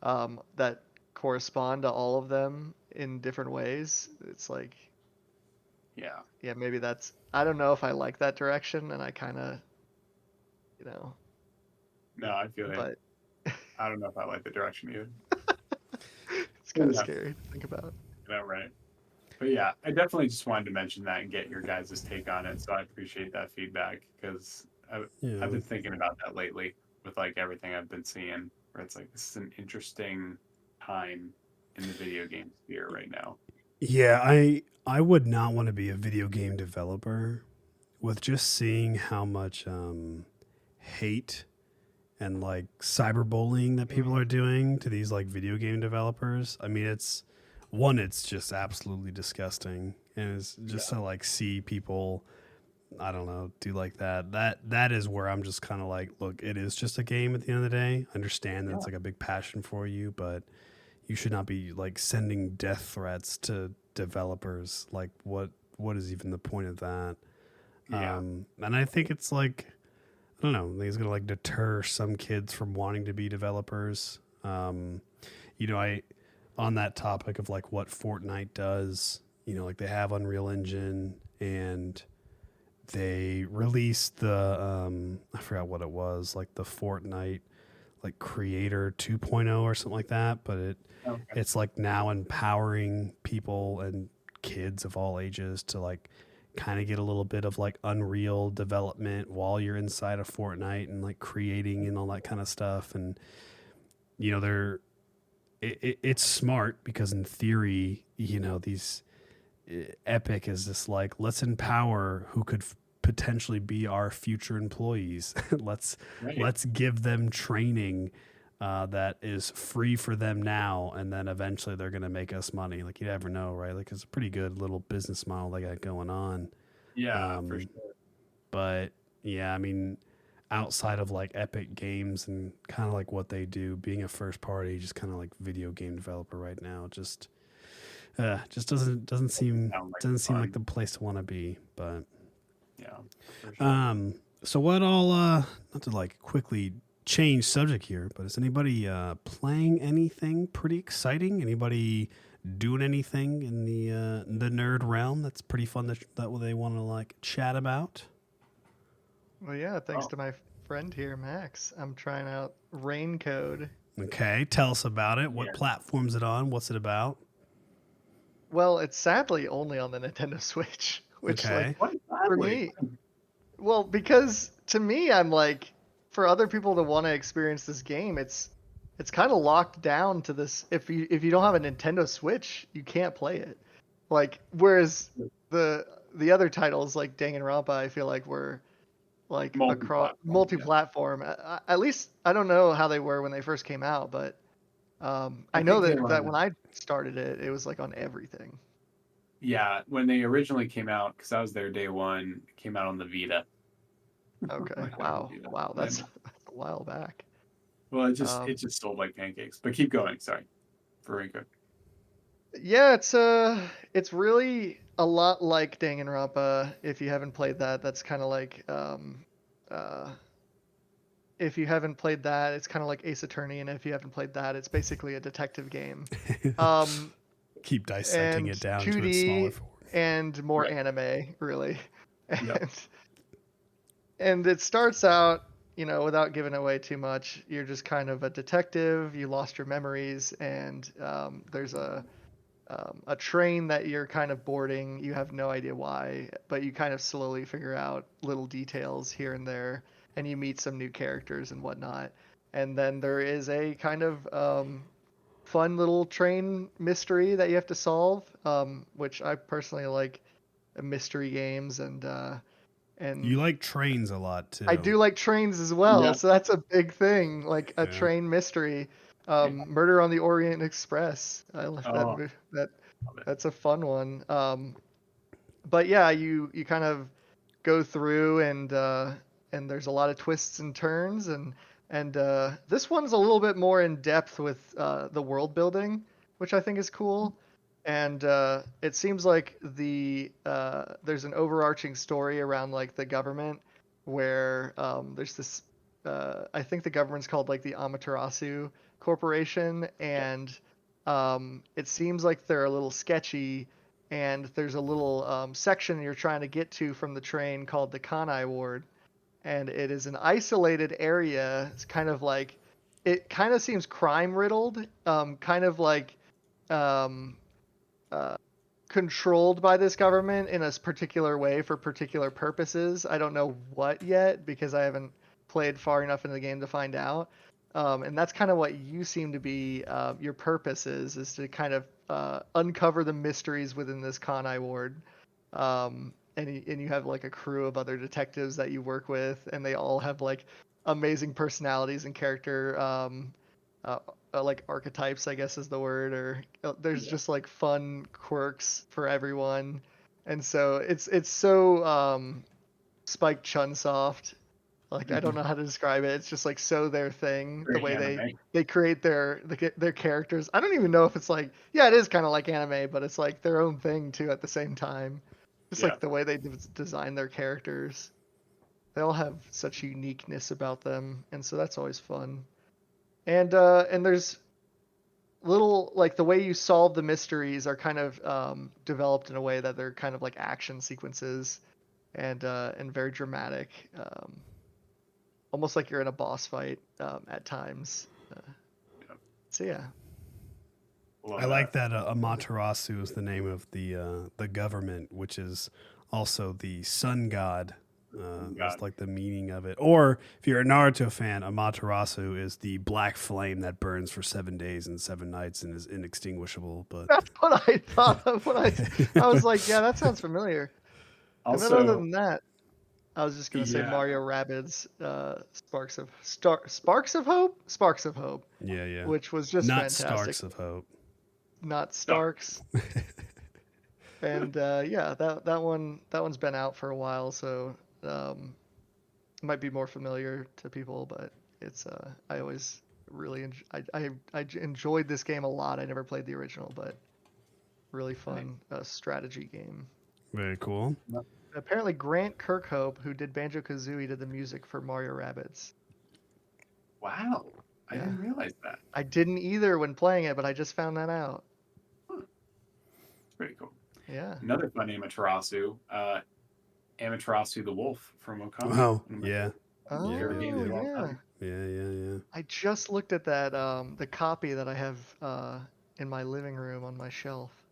Speaker 3: that correspond to all of them in different ways. It's like,
Speaker 2: Yeah.
Speaker 3: yeah, maybe that's, I don't know if I like that direction, and I kind of, you know,
Speaker 2: No, I feel it.
Speaker 3: but
Speaker 2: I don't know if I like the direction either.
Speaker 3: it's
Speaker 2: But
Speaker 3: kind of
Speaker 2: yeah,
Speaker 3: scary to think about.
Speaker 2: you know, right. But yeah, I definitely just wanted to mention that and get your guys' take on it. So I appreciate that feedback, because I've
Speaker 1: Yeah.
Speaker 2: been thinking about that lately with like everything I've been seeing, where it's like, this is an interesting time in the video game sphere right now.
Speaker 1: Yeah, I would not want to be a video game developer with just seeing how much hate and like cyberbullying that people
Speaker 3: Mm.
Speaker 1: are doing to these like video game developers. I mean, it's just absolutely disgusting, and it's just
Speaker 2: Yeah.
Speaker 1: to like see people, I don't know, do like that. That is where I'm just kind of like, look, it is just a game at the end of the day. I understand that
Speaker 2: Yeah.
Speaker 1: it's like a big passion for you, but you should not be like sending death threats to developers. Like, what is even the point of that?
Speaker 2: Yeah.
Speaker 1: And I think it's like, I don't know, I think it's gonna like deter some kids from wanting to be developers. I on that topic of like what Fortnite does, like they have Unreal Engine, and they released the I forgot what it was, like the Fortnite like Creator 2.0 or something like that, but
Speaker 2: Okay.
Speaker 1: it's like now empowering people and kids of all ages to like kind of get a little bit of like Unreal development while you're inside of Fortnite and like creating and all that kind of stuff. And it's smart because in theory, these Epic is just like, let's empower who could potentially be our future employees. let's give them training that is free for them now, and then eventually they're going to make us money. Like, you never know, right? Like, it's a pretty good little business model they got going on.
Speaker 2: Yeah, for sure.
Speaker 1: But yeah, I mean, outside of like Epic Games and kind of like what they do, being a first party, just kind of like video game developer right now, just doesn't seem like the place to want to be. But
Speaker 2: yeah, for sure.
Speaker 1: So what all not to like quickly change subject here, but is anybody playing anything pretty exciting? Anybody doing anything in the nerd realm that's pretty fun that they want to like chat about?
Speaker 3: Well, yeah, thanks to my friend here, Max. I'm trying out Rain Code.
Speaker 1: Okay, tell us about it. What platform's it on? What's it about?
Speaker 3: Well, it's sadly only on the Nintendo Switch, which like for me, well, because to me, I'm like, for other people to want to experience this game, it's kind of locked down to this. If you don't have a Nintendo Switch, you can't play it. Like, whereas the other titles like Danganronpa, I feel like were like multi-platform. At least I don't know how they were when they first came out, but I know that when I started it, it was like on everything.
Speaker 2: Yeah, when they originally came out, because I was there day one, it came out on the Vita.
Speaker 3: Okay. Wow. That's a while back.
Speaker 2: Well, it just sold like pancakes. But keep going. Sorry, for Rain Code.
Speaker 3: Yeah, it's really a lot like Danganronpa. If you haven't played that, that's kind of like if you haven't played that, it's kind of like Ace Attorney, and if you haven't played that, it's basically a detective game.
Speaker 1: Keep dissecting it down
Speaker 3: 2D
Speaker 1: to its smaller form.
Speaker 3: And more anime, really. And it starts out, without giving away too much, you're just kind of a detective. You lost your memories, and there's a train that you're kind of boarding. You have no idea why, but you kind of slowly figure out little details here and there, and you meet some new characters and whatnot. And then there is a kind of fun little train mystery that you have to solve, which I personally like mystery games, and
Speaker 1: you like trains a lot too.
Speaker 3: I do like trains as well, so that's a big thing, like a train mystery. Murder on the Orient Express. I love that's a fun one. But yeah, you kind of go through, and there's a lot of twists and turns, and this one's a little bit more in depth with the world building, which I think is cool. And it seems like there's an overarching story around like the government, where there's this I think the government's called like the Amaterasu Corporation, and it seems like they're a little sketchy, and there's a little section you're trying to get to from the train called the Kanai Ward, and it is an isolated area. It's kind of like, it kind of seems crime riddled, kind of like controlled by this government in a particular way for particular purposes. I don't know what yet, because I haven't played far enough into the game to find out. And that's kind of what you seem to be, your purpose is to kind of uncover the mysteries within this Kanai Ward. And you have like a crew of other detectives that you work with, and they all have like amazing personalities and character like archetypes, I guess is the word, or there's just like fun quirks for everyone. And so it's so Spike Chunsoft. Like, I don't know how to describe it. It's just like so their thing, the way they create their characters. I don't even know if it's like, yeah, it is kind of like anime, but it's like their own thing too at the same time. Just like the way they design their characters. They all have such uniqueness about them, and so that's always fun. And there's little, like, the way you solve the mysteries are kind of developed in a way that they're kind of like action sequences, and very dramatic. Almost like you're in a boss fight at times. So yeah.
Speaker 1: I like that Amaterasu is the name of the government, which is also the sun god. That's like the meaning of it. Or if you're a Naruto fan, Amaterasu is the black flame that burns for 7 days and 7 nights and is inextinguishable. But
Speaker 3: that's what I thought of when I was like, yeah, that sounds familiar.
Speaker 2: Also,
Speaker 3: and then other than that, I was just gonna say
Speaker 2: Yeah.
Speaker 3: Mario Rabbids Sparks of Hope.
Speaker 1: yeah.
Speaker 3: Which was just
Speaker 1: Not
Speaker 3: fantastic.
Speaker 1: Starks of Hope.
Speaker 3: Not Starks. And yeah, that one's been out for a while, so might be more familiar to people, but it's I always really I enjoyed this game a lot. I never played the original, but really fun strategy game.
Speaker 1: Very cool.
Speaker 3: Apparently, Grant Kirkhope, who did Banjo-Kazooie, did the music for Mario Rabbids.
Speaker 2: Wow. I
Speaker 3: Yeah.
Speaker 2: didn't realize that.
Speaker 3: I didn't either when playing it, but I just found that out.
Speaker 2: It's pretty cool.
Speaker 3: Yeah.
Speaker 2: Another fun Amaterasu, Amaterasu the Wolf from Okami.
Speaker 1: Oh, yeah.
Speaker 3: Oh,
Speaker 2: favorite games of all
Speaker 3: yeah.
Speaker 2: time.
Speaker 1: Yeah.
Speaker 3: I just looked at that, the copy that I have in my living room on my shelf,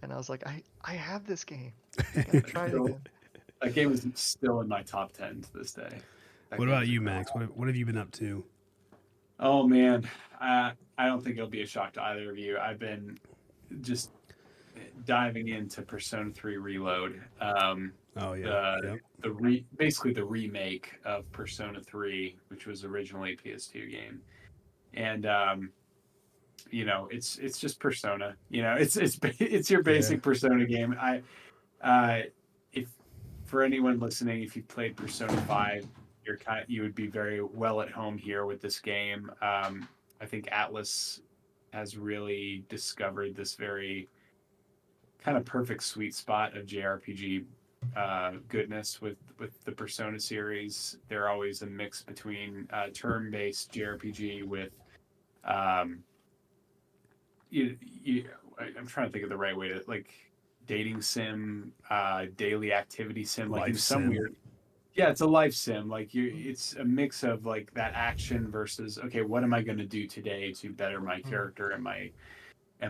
Speaker 3: and I was like, I have this game. I gotta try it again.
Speaker 2: That game is still in my top 10 to this day.
Speaker 1: What about you, Max? What have you been up to?
Speaker 2: Oh man, I don't think it'll be a shock to either of you. I've been just diving into Persona 3 Reload.
Speaker 1: Oh yeah.
Speaker 2: Basically the remake of Persona 3, which was originally a PS2 game, and it's just Persona. It's your basic Persona game. If for anyone listening, if you played Persona 5, you would be very well at home here with this game. I think Atlas has really discovered this very kind of perfect sweet spot of JRPG goodness with the Persona series. They're always a mix between turn-based JRPG with I'm trying to think of the right way to dating sim, daily activity sim, like
Speaker 1: Life
Speaker 2: in some
Speaker 1: sim.
Speaker 2: weird. Yeah, it's a life sim. It's a mix of like that action versus okay, what am I going to do today to better my character and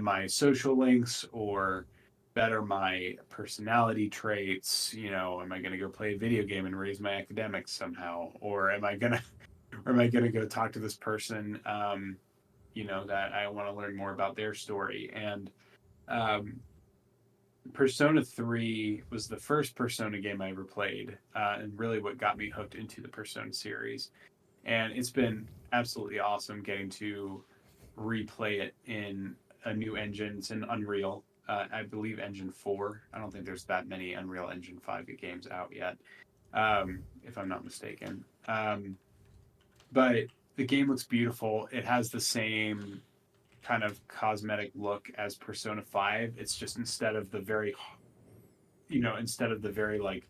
Speaker 2: my social links or better my personality traits? Am I going to go play a video game and raise my academics somehow, or am I gonna go talk to this person? That I want to learn more about their story and. Persona 3 was the first Persona game I ever played, and really what got me hooked into the Persona series. And it's been absolutely awesome getting to replay it in a new engine. It's in Unreal, I believe Engine 4. I don't think there's that many Unreal Engine 5 games out yet, if I'm not mistaken. But the game looks beautiful. It has the same kind of cosmetic look as Persona 5. It's just instead of the very like,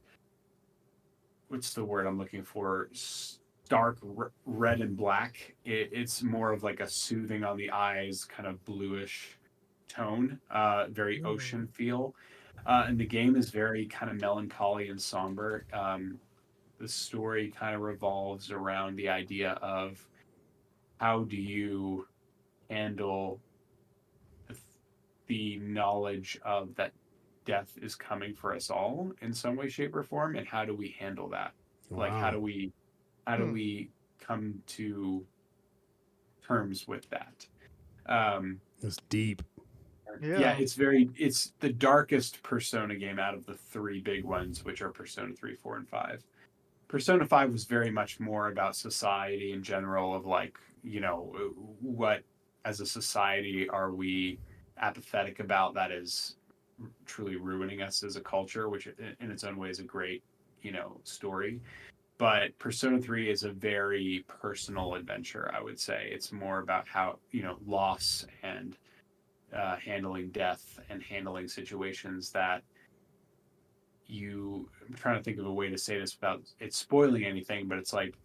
Speaker 2: what's the word I'm looking for? Stark red and black. It's more of like a soothing on the eyes, kind of bluish tone, very ocean feel. And the game is very kind of melancholy and somber. The story kind of revolves around the idea of how do you handle the knowledge of that death is coming for us all in some way, shape, or form, and how do we handle that?
Speaker 1: Wow.
Speaker 2: Like, how do we come to terms with that?
Speaker 1: It's deep.
Speaker 2: Yeah, it's the darkest Persona game out of the 3 big ones, which are Persona 3, 4, and 5. Persona 5 was very much more about society in general, of like, what as a society are we apathetic about that is truly ruining us as a culture, which in its own way is a great, story. But Persona 3 is a very personal adventure, I would say. It's more about how, loss and handling death and handling situations that I'm trying to think of a way to say this without it spoiling anything, but it's like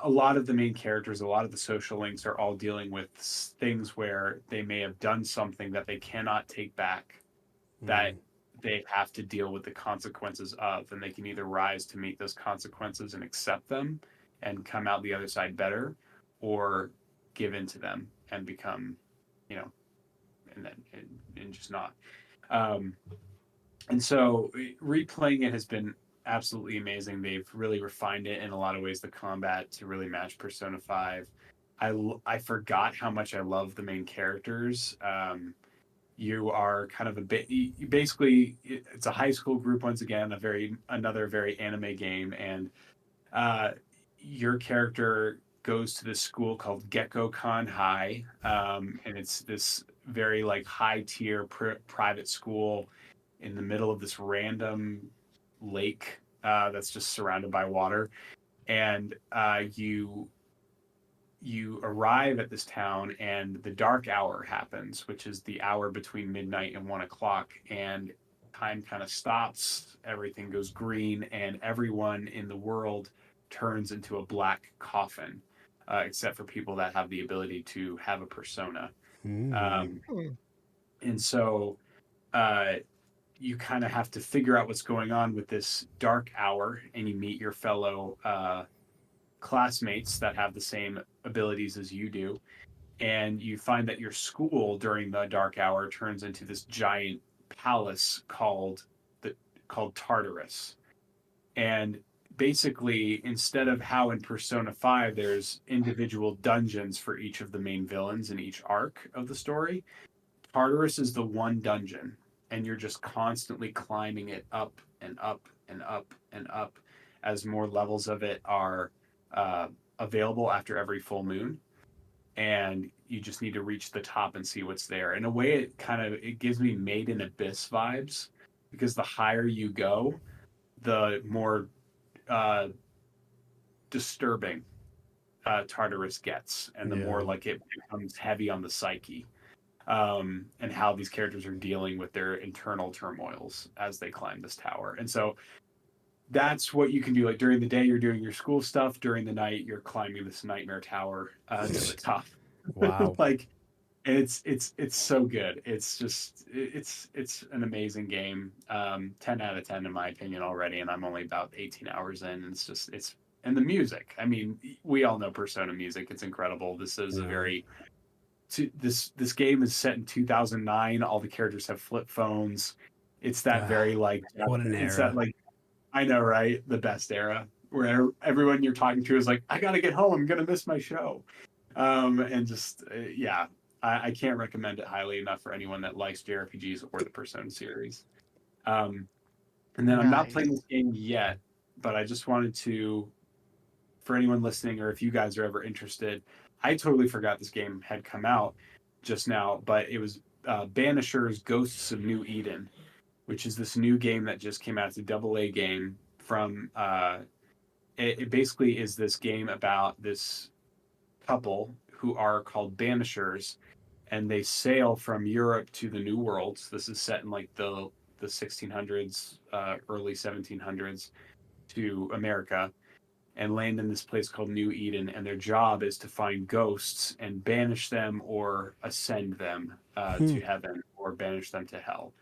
Speaker 2: a lot of the main characters, a lot of the social links are all dealing with things where they may have done something that they cannot take back, that they have to deal with the consequences of, and they can either rise to meet those consequences and accept them and come out the other side better, or give in to them and become, and just not. Um, and so replaying it has been absolutely amazing. They've really refined it in a lot of ways, the combat to really match Persona 5. I forgot how much I love the main characters. You are kind of a bit, you basically, it's a high school group once again, another very anime game. And uh, your character goes to this school called Gecko-Con High. And it's this very like high tier private school in the middle of this random lake that's just surrounded by water. And you arrive at this town, and the dark hour happens, which is the hour between midnight and 1 o'clock, and time kind of stops. Everything goes green, and everyone in the world turns into a black coffin, except for people that have the ability to have a persona. Um, and so uh, you kind of have to figure out what's going on with this dark hour, and you meet your fellow classmates that have the same abilities as you do, and you find that your school during the dark hour turns into this giant palace called Tartarus. And basically, instead of how in Persona 5 there's individual dungeons for each of the main villains in each arc of the story, Tartarus is the one dungeon, and you're just constantly climbing it up and up and up and up as more levels of it are available after every full moon. And you just need to reach the top and see what's there. In a way, it gives me Made in Abyss vibes, because the higher you go, the more uh, disturbing Tartarus gets, and the more like it becomes heavy on the psyche. And how these characters are dealing with their internal turmoils as they climb this tower. And so that's what you can do. Like during the day, you're doing your school stuff. During the night, you're climbing this nightmare tower to the top.
Speaker 1: Wow.
Speaker 2: Like, and it's so good. It's just it's an amazing game. 10 out of 10 in my opinion already, and I'm only about 18 hours in. And it's and the music. I mean, we all know Persona music. It's incredible. This is a very this game is set in 2009. All the characters have flip phones. It's that very like
Speaker 1: what an
Speaker 2: it's
Speaker 1: era.
Speaker 2: that like, I know, right? The best era where everyone you're talking to is like, I gotta get home. I'm gonna miss my show. And just yeah, I can't recommend it highly enough for anyone that likes JRPGs or the Persona series. And then I'm not playing this game yet, but I just wanted to, for anyone listening, or if you guys are ever interested, I totally forgot this game had come out just now, but it was Banisher's Ghosts of New Eden, which is this new game that just came out. It's a AA game from. It basically is this game about this couple who are called Banishers, and they sail from Europe to the New World. So this is set in like the 1600s, early 1700s, to America, and land in this place called New Eden. And their job is to find ghosts and banish them or ascend them to heaven, or banish them to hell.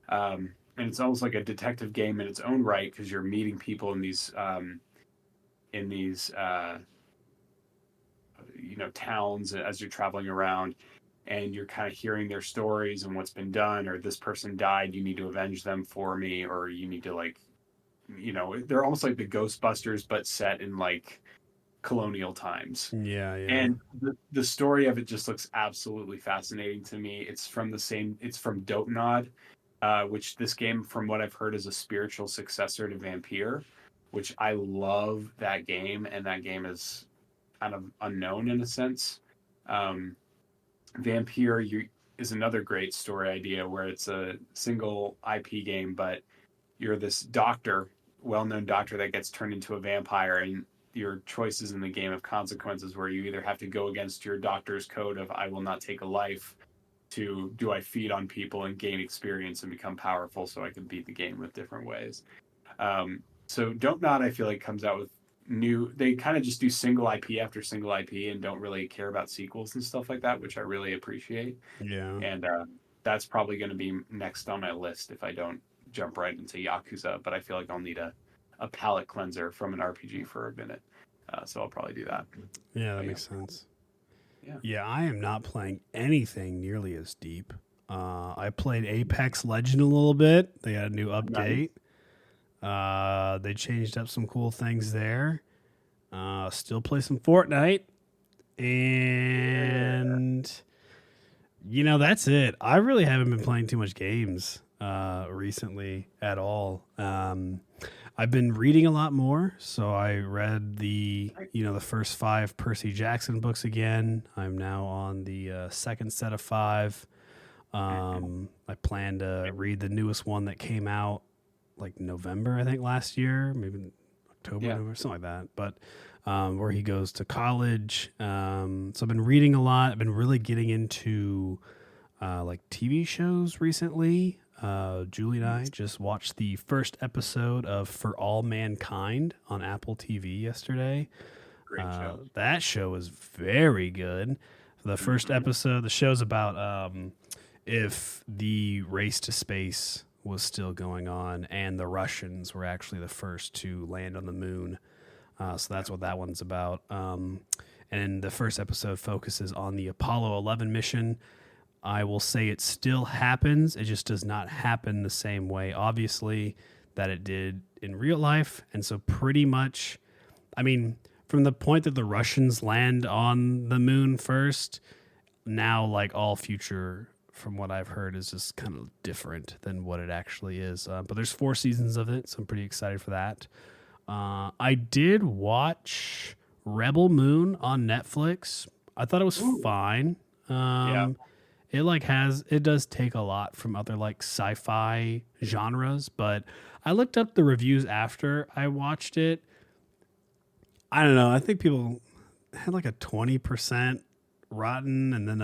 Speaker 2: And it's almost like a detective game in its own right, because you're meeting people in these towns as you're traveling around, and you're kind of hearing their stories and what's been done, or this person died, you need to avenge them for me, or you need to like, they're almost like the Ghostbusters but set in like colonial times.
Speaker 1: Yeah.
Speaker 2: And the story of it just looks absolutely fascinating to me. It's from Dotenod, which this game, from what I've heard, is a spiritual successor to Vampire, which I love that game, and that game is kind of unknown in a sense. Vampire is another great story idea where it's a single IP game, but you're this doctor, well-known doctor, that gets turned into a vampire, and your choices in the game have consequences where you either have to go against your doctor's code of I will not take a life, to do I feed on people and gain experience and become powerful so I can beat the game with different ways. So Don't Nod, I feel like, comes out with they kind of just do single IP after single IP and don't really care about sequels and stuff like that, which I really appreciate.
Speaker 1: Yeah.
Speaker 2: And that's probably going to be next on my list if I don't jump right into Yakuza, but I feel like I'll need a palate cleanser from an RPG for a minute. So I'll probably do that.
Speaker 1: Yeah, that makes sense.
Speaker 2: Yeah.
Speaker 1: Yeah, I am not playing anything nearly as deep. I played Apex Legend a little bit. They got a new update. They changed up some cool things there. Still play some Fortnite. And, that's it. I really haven't been playing too much games recently at all. I've been reading a lot more. So I read the first 5 Percy Jackson books again. I'm now on the second set of 5. I plan to read the newest one that came out like November, I think, last year, maybe October, November, something like that. But where he goes to college. So I've been reading a lot. I've been really getting into like TV shows recently. Julie and I just watched the first episode of For All Mankind on Apple TV yesterday.
Speaker 2: Great show.
Speaker 1: That show is very good. The first episode, the show's about if the race to space was still going on and the Russians were actually the first to land on the moon. So that's what that one's about. And the first episode focuses on the Apollo 11 mission. I will say it still happens. It just does not happen the same way, obviously, that it did in real life. And so pretty much, I mean, from the point that the Russians land on the moon first, now like all future, from what I've heard, is just kind of different than what it actually is. But there's 4 seasons of it, so I'm pretty excited for that. I did watch Rebel Moon on Netflix. I thought it was fine. It does take a lot from other like sci-fi genres, but I looked up the reviews after I watched it. I don't know. I think people had like a 20% rotten and then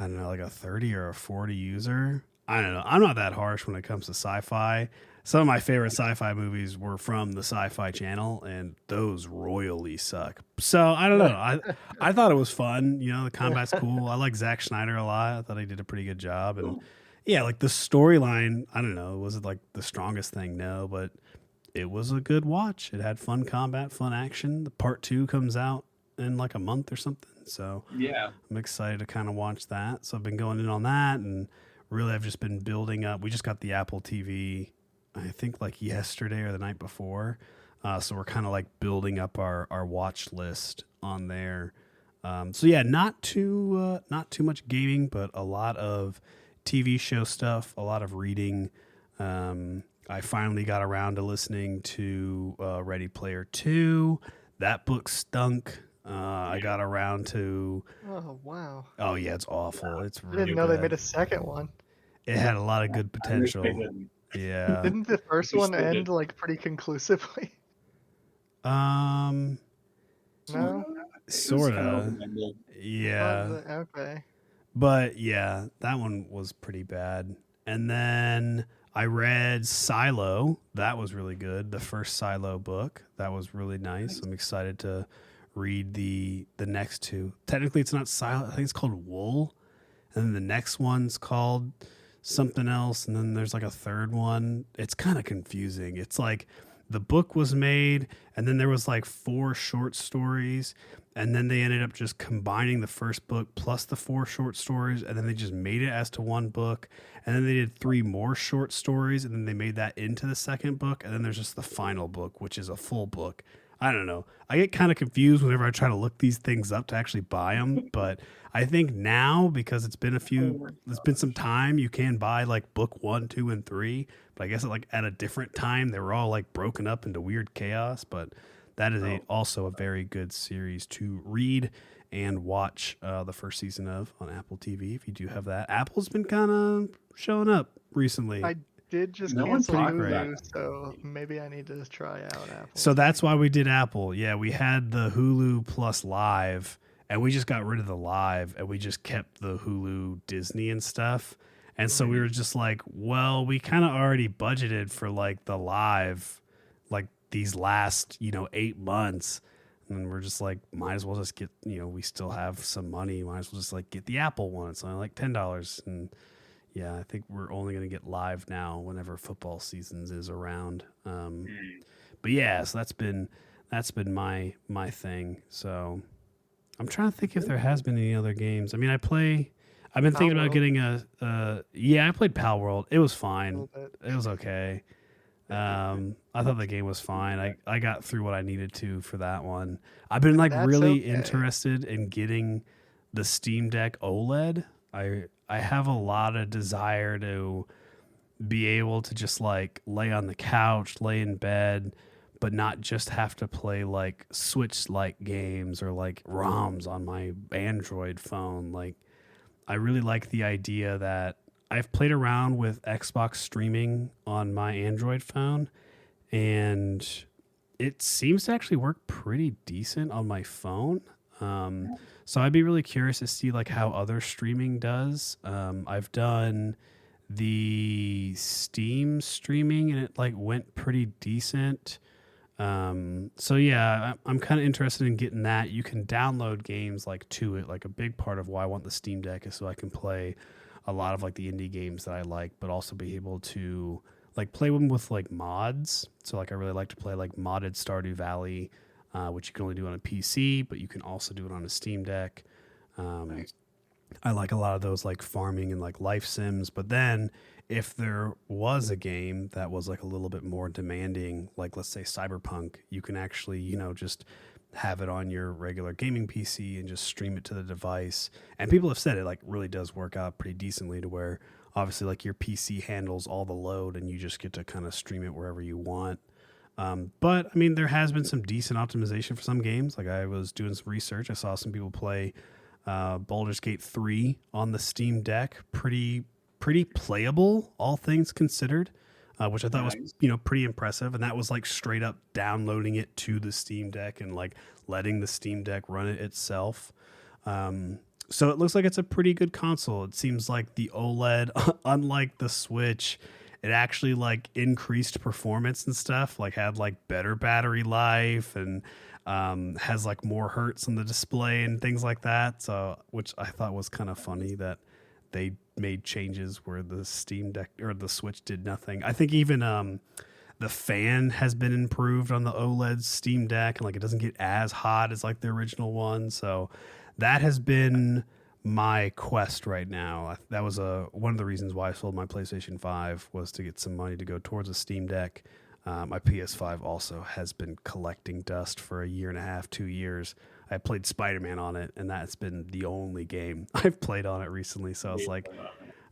Speaker 1: like a 30 or a 40 user. I don't know. I'm not that harsh when it comes to sci-fi. Some of my favorite sci-fi movies were from the Sci-Fi Channel, and those royally suck. So I don't know. I thought it was fun. The combat's cool. I like Zack Snyder a lot. I thought he did a pretty good job. And yeah, like the storyline, I don't know. Was it like the strongest thing? No, but it was a good watch. It had fun combat, fun action. The part 2 comes out in like a month or something. So
Speaker 2: yeah,
Speaker 1: I'm excited to kind of watch that. So I've been going in on that, and really I've just been building up. We just got the Apple TV, I think like yesterday or the night before. So we're kind of like building up our watch list on there. So yeah, not too much gaming, but a lot of TV show stuff, a lot of reading. I finally got around to listening to Ready Player 2. That book stunk. I got around to.
Speaker 3: Oh wow!
Speaker 1: Oh yeah, it's awful. It's
Speaker 3: I
Speaker 1: really
Speaker 3: didn't know
Speaker 1: bad.
Speaker 3: they made a second one.
Speaker 1: It had a lot of good potential. Yeah.
Speaker 3: Didn't the first one
Speaker 2: they did.
Speaker 3: end like pretty conclusively?
Speaker 1: No. Sort of. Yeah.
Speaker 3: Okay.
Speaker 1: But yeah, that one was pretty bad. And then I read Silo. That was really good. The first Silo book. That was really nice. I'm excited to read the next 2. Technically it's not Silo. I think it's called Wool. And then the next one's called something else. And then there's like a third one. It's kind of confusing. It's like the book was made and then there was like 4 short stories. And then they ended up just combining the first book plus the 4 short stories. And then they just made it as to one book. And then they did 3 more short stories. And then they made that into the second book. And then there's just the final book, which is a full book. I don't know. I get kind of confused whenever I try to look these things up to actually buy them. But I think now, because it's been some time, you can buy like book 1, 2, and 3. But I guess at a different time, they were all like broken up into weird chaos. But that is also a very good series to read and watch the first season of on Apple TV if you do have that. Apple's been kind of showing up recently.
Speaker 3: I did just
Speaker 2: No one's
Speaker 3: cancel
Speaker 2: talking about
Speaker 3: Hulu, so maybe I need to try out Apple.
Speaker 1: So that's why we did Apple. Yeah, we had the Hulu Plus Live, and we just got rid of the Live, and we just kept the Hulu Disney and stuff. And so we were just like, well, we kind of already budgeted for like the Live, like these last 8 months. And we're just like, might as well just get, we still have some money. Might as well just like get the Apple one. It's only like $10. And yeah, I think we're only going to get Live now whenever football seasons is around. But yeah, so that's been my thing. So I'm trying to think if there has been any other games. I mean, I play I've been thinking about
Speaker 3: Palworld?
Speaker 1: getting I played Pal World. It was
Speaker 3: A
Speaker 1: fine.
Speaker 3: little bit.
Speaker 1: It was okay. I thought the game was fine. I got through what I needed to for that one. I've been like
Speaker 3: That's
Speaker 1: really
Speaker 3: okay.
Speaker 1: interested in getting the Steam Deck OLED. I have a lot of desire to be able to just like lay on the couch, lay in bed, but not just have to play like Switch like games or like ROMs on my Android phone. Like I really like the idea that I've played around with Xbox streaming on my Android phone, and it seems to actually work pretty decent on my phone. So I'd be really curious to see like how other streaming does. I've done the Steam streaming, and it like went pretty decent. So yeah, I'm kind of interested in getting that. You can download games like to it. Like a big part of why I want the Steam Deck is so I can play a lot of like the indie games that I like, but also be able to like play them with like mods. So like I really like to play like modded Stardew Valley, which you can only do on a PC, but you can also do it on a Steam Deck.
Speaker 2: Nice.
Speaker 1: I like a lot of those like farming and like life sims, but then if there was a game that was like a little bit more demanding, like let's say Cyberpunk, you can actually, just have it on your regular gaming PC and just stream it to the device. And people have said it like really does work out pretty decently to where obviously like your PC handles all the load and you just get to kind of stream it wherever you want. But I mean, there has been some decent optimization for some games. Like I was doing some research, I saw some people play Baldur's Gate 3 on the Steam Deck, pretty playable, all things considered, which I thought was pretty impressive. And that was like straight up downloading it to the Steam Deck and like letting the Steam Deck run it itself. So it looks like it's a pretty good console. It seems like the OLED, unlike the Switch, it actually like increased performance and stuff, like had like better battery life and has like more hertz on the display and things like that. So, which I thought was kind of funny that they made changes where the Steam Deck or the Switch did nothing. I think even the fan has been improved on the OLED Steam Deck, and like it doesn't get as hot as like the original one. So that has been my quest right now. That was one of the reasons why I sold my PlayStation 5 was to get some money to go towards a Steam Deck. My PS5 also has been collecting dust for a year and a half, 2 years. I played Spider-Man on it, and that's been the only game I've played on it recently. So I was like,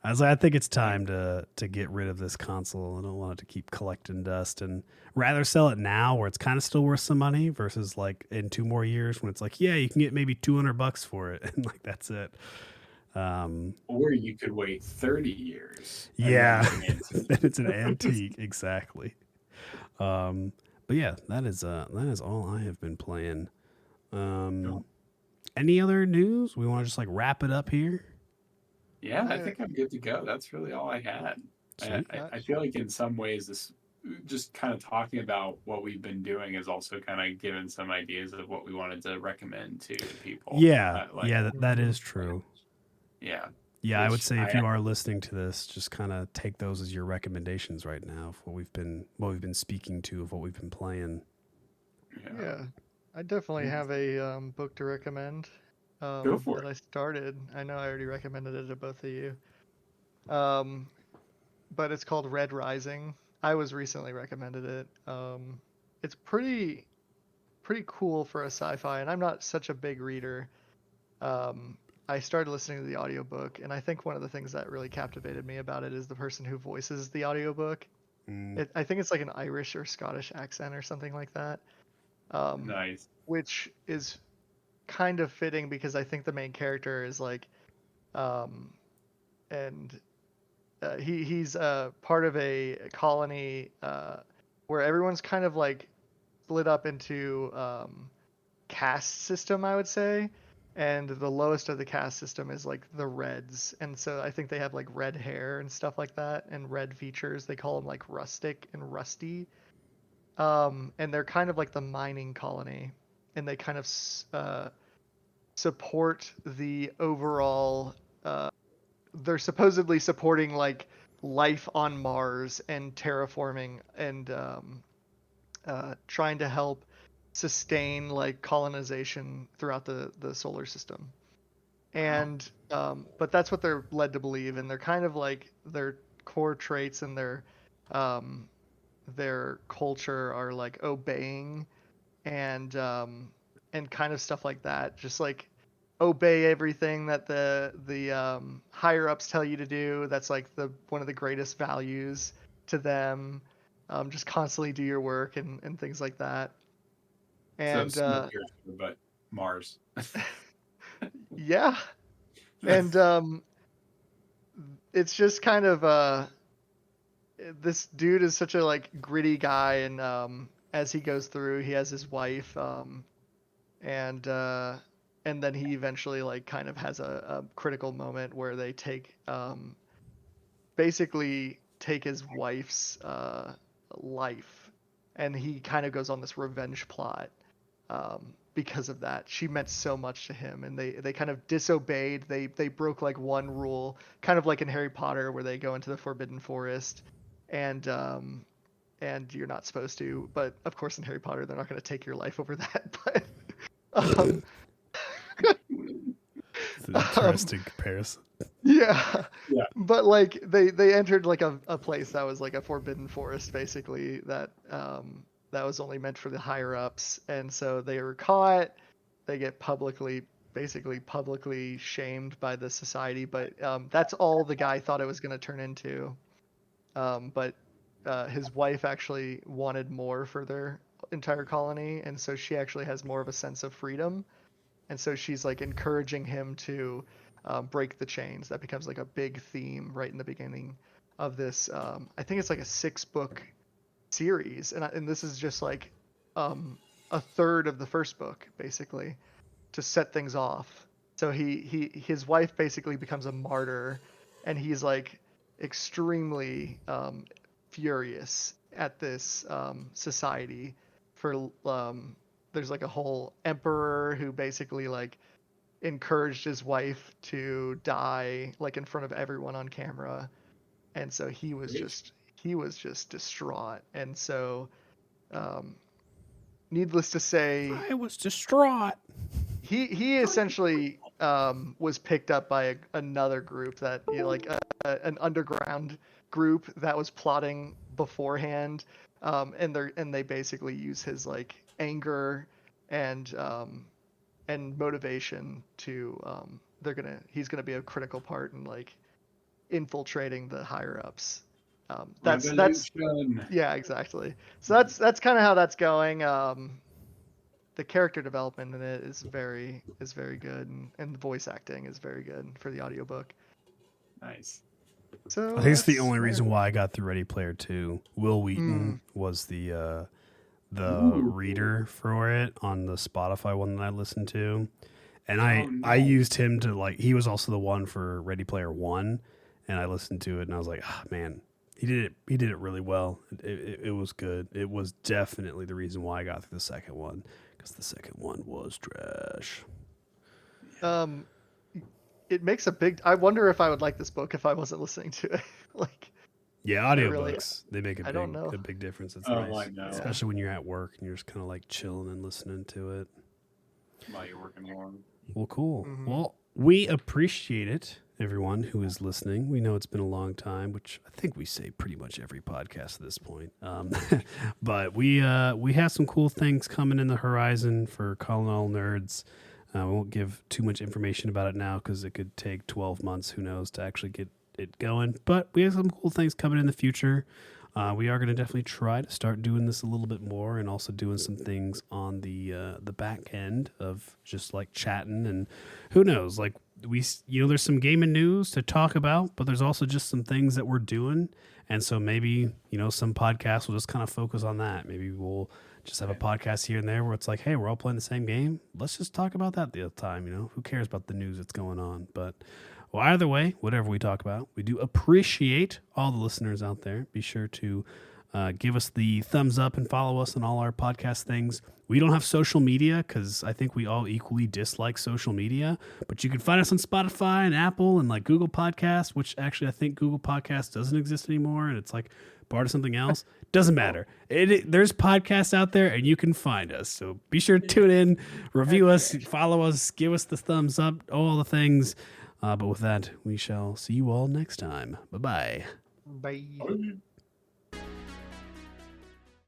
Speaker 1: I think it's time to get rid of this console. I don't want it to keep collecting dust, and rather sell it now where it's kind of still worth some money versus like in 2 more years when it's like, yeah, you can get maybe $200 for it, and like that's it.
Speaker 2: Or you could wait 30 years.
Speaker 1: Yeah, then it's an antique, exactly. But yeah, that is all I have been playing. Any other news? We want to just like wrap it up here.
Speaker 2: Yeah, I think I'm good to go. That's really all I had. I feel like in some ways this just kind of talking about what we've been doing has also kind of given some ideas of what we wanted to recommend to people.
Speaker 1: Yeah, that is true.
Speaker 2: Yeah.
Speaker 1: Yeah, I would say if you are listening to this, just kind of take those as your recommendations right now of what we've been speaking to, of what we've been playing.
Speaker 3: Yeah, I definitely have a book to recommend.
Speaker 2: Go for
Speaker 3: that I started. I know I already recommended it to both of you. But it's called Red Rising. I was recently recommended it. It's pretty cool for a sci-fi, and I'm not such a big reader. I started listening to the audiobook, and I think one of the things that really captivated me about it is the person who voices the audiobook. I think it's like an Irish or Scottish accent or something like that.
Speaker 2: Nice.
Speaker 3: Which is kind of fitting because I think the main character is like, he's part of a colony where everyone's kind of like split up into caste system, I would say, and the lowest of the caste system is like the Reds, and so I think they have like red hair and stuff like that, and red features. They call them like rustic and rusty, and they're kind of like the mining colony, and they kind of support the overall. They're supposedly supporting like life on Mars and terraforming and trying to help sustain like colonization throughout the solar system. And but that's what they're led to believe, and they're kind of like their core traits and their culture are like obeying and kind of stuff like that. Just like obey everything that the higher ups tell you to do. That's like the one of the greatest values to them. Just constantly do your work and things like that. And
Speaker 2: so but Mars.
Speaker 3: yeah, and it's just kind of this dude is such a like gritty guy, and as he goes through, he has his wife, and then he eventually like kind of has a critical moment where they basically take his wife's life, and he kind of goes on this revenge plot because of that. She meant so much to him, and they kind of disobeyed. They broke like one rule, kind of like in Harry Potter where they go into the Forbidden Forest, and you're not supposed to. But of course, in Harry Potter, they're not going to take your life over that. But
Speaker 1: it's an interesting comparison.
Speaker 3: Yeah. But like they entered like a place that was like a forbidden forest, basically, that was only meant for the higher ups, and so they were caught. They get publicly shamed by the society, but that's all the guy thought it was going to turn into. But his wife actually wanted more for their entire colony, and so she actually has more of a sense of freedom, and so she's like encouraging him to break the chains. That becomes like a big theme right in the beginning of this. I think it's like a 6-book series, and this is just like a third of the first book, basically, to set things off. So his wife basically becomes a martyr, and he's like extremely furious at this society for there's like a whole emperor who basically like encouraged his wife to die like in front of everyone on camera, and so he was just distraught. And so needless to say,
Speaker 1: I was distraught.
Speaker 3: He essentially was picked up by another group that, you know, like an underground group that was plotting beforehand, and they basically use his like anger and motivation to he's gonna be a critical part in like infiltrating the higher ups. That's yeah, exactly. So that's kind of how that's going. The character development in it is very good, and the voice acting is very good for the audiobook.
Speaker 2: Nice.
Speaker 1: So I think it's the only reason why I got through Ready Player 2. Will Wheaton was the reader for it on the Spotify one that I listened to, and I used him to like. He was also the one for Ready Player 1, and I listened to it and I was like, oh, man, he did it really well. It was good. It was definitely the reason why I got through the second one, because the second one was trash.
Speaker 3: It makes a big. I wonder if I would like this book if I wasn't listening to it. Like,
Speaker 1: yeah, audiobooks, they make a big difference. It's nice,
Speaker 2: I know.
Speaker 1: Especially when you're at work and you're just kind of like chilling and listening to it
Speaker 2: while you're working along.
Speaker 1: Well, cool. Mm-hmm. Well, we appreciate it, everyone who is listening. We know it's been a long time, which I think we say pretty much every podcast at this point. But we have some cool things coming in the horizon for Calling All Nerds. We won't give too much information about it now because it could take 12 months, who knows, to actually get it going. But we have some cool things coming in the future. We are going to definitely try to start doing this a little bit more, and also doing some things on the back end of just like chatting, and who knows, like there's some gaming news to talk about, but there's also just some things that we're doing. And so maybe, some podcasts will just kind of focus on that. Maybe we'll just have a podcast here and there where it's like, hey, we're all playing the same game. Let's just talk about that the other time. Who cares about the news that's going on? But well, either way, whatever we talk about, we do appreciate all the listeners out there. Be sure to give us the thumbs up and follow us on all our podcast things. We don't have social media because I think we all equally dislike social media, but you can find us on Spotify and Apple and like Google Podcasts, which actually I think Google Podcasts doesn't exist anymore, and it's like part of something else. Doesn't matter. There's podcasts out there, and you can find us. So be sure to tune in, review us, follow us, give us the thumbs up, all the things. But with that, we shall see you all next time. Bye-bye.
Speaker 3: Bye.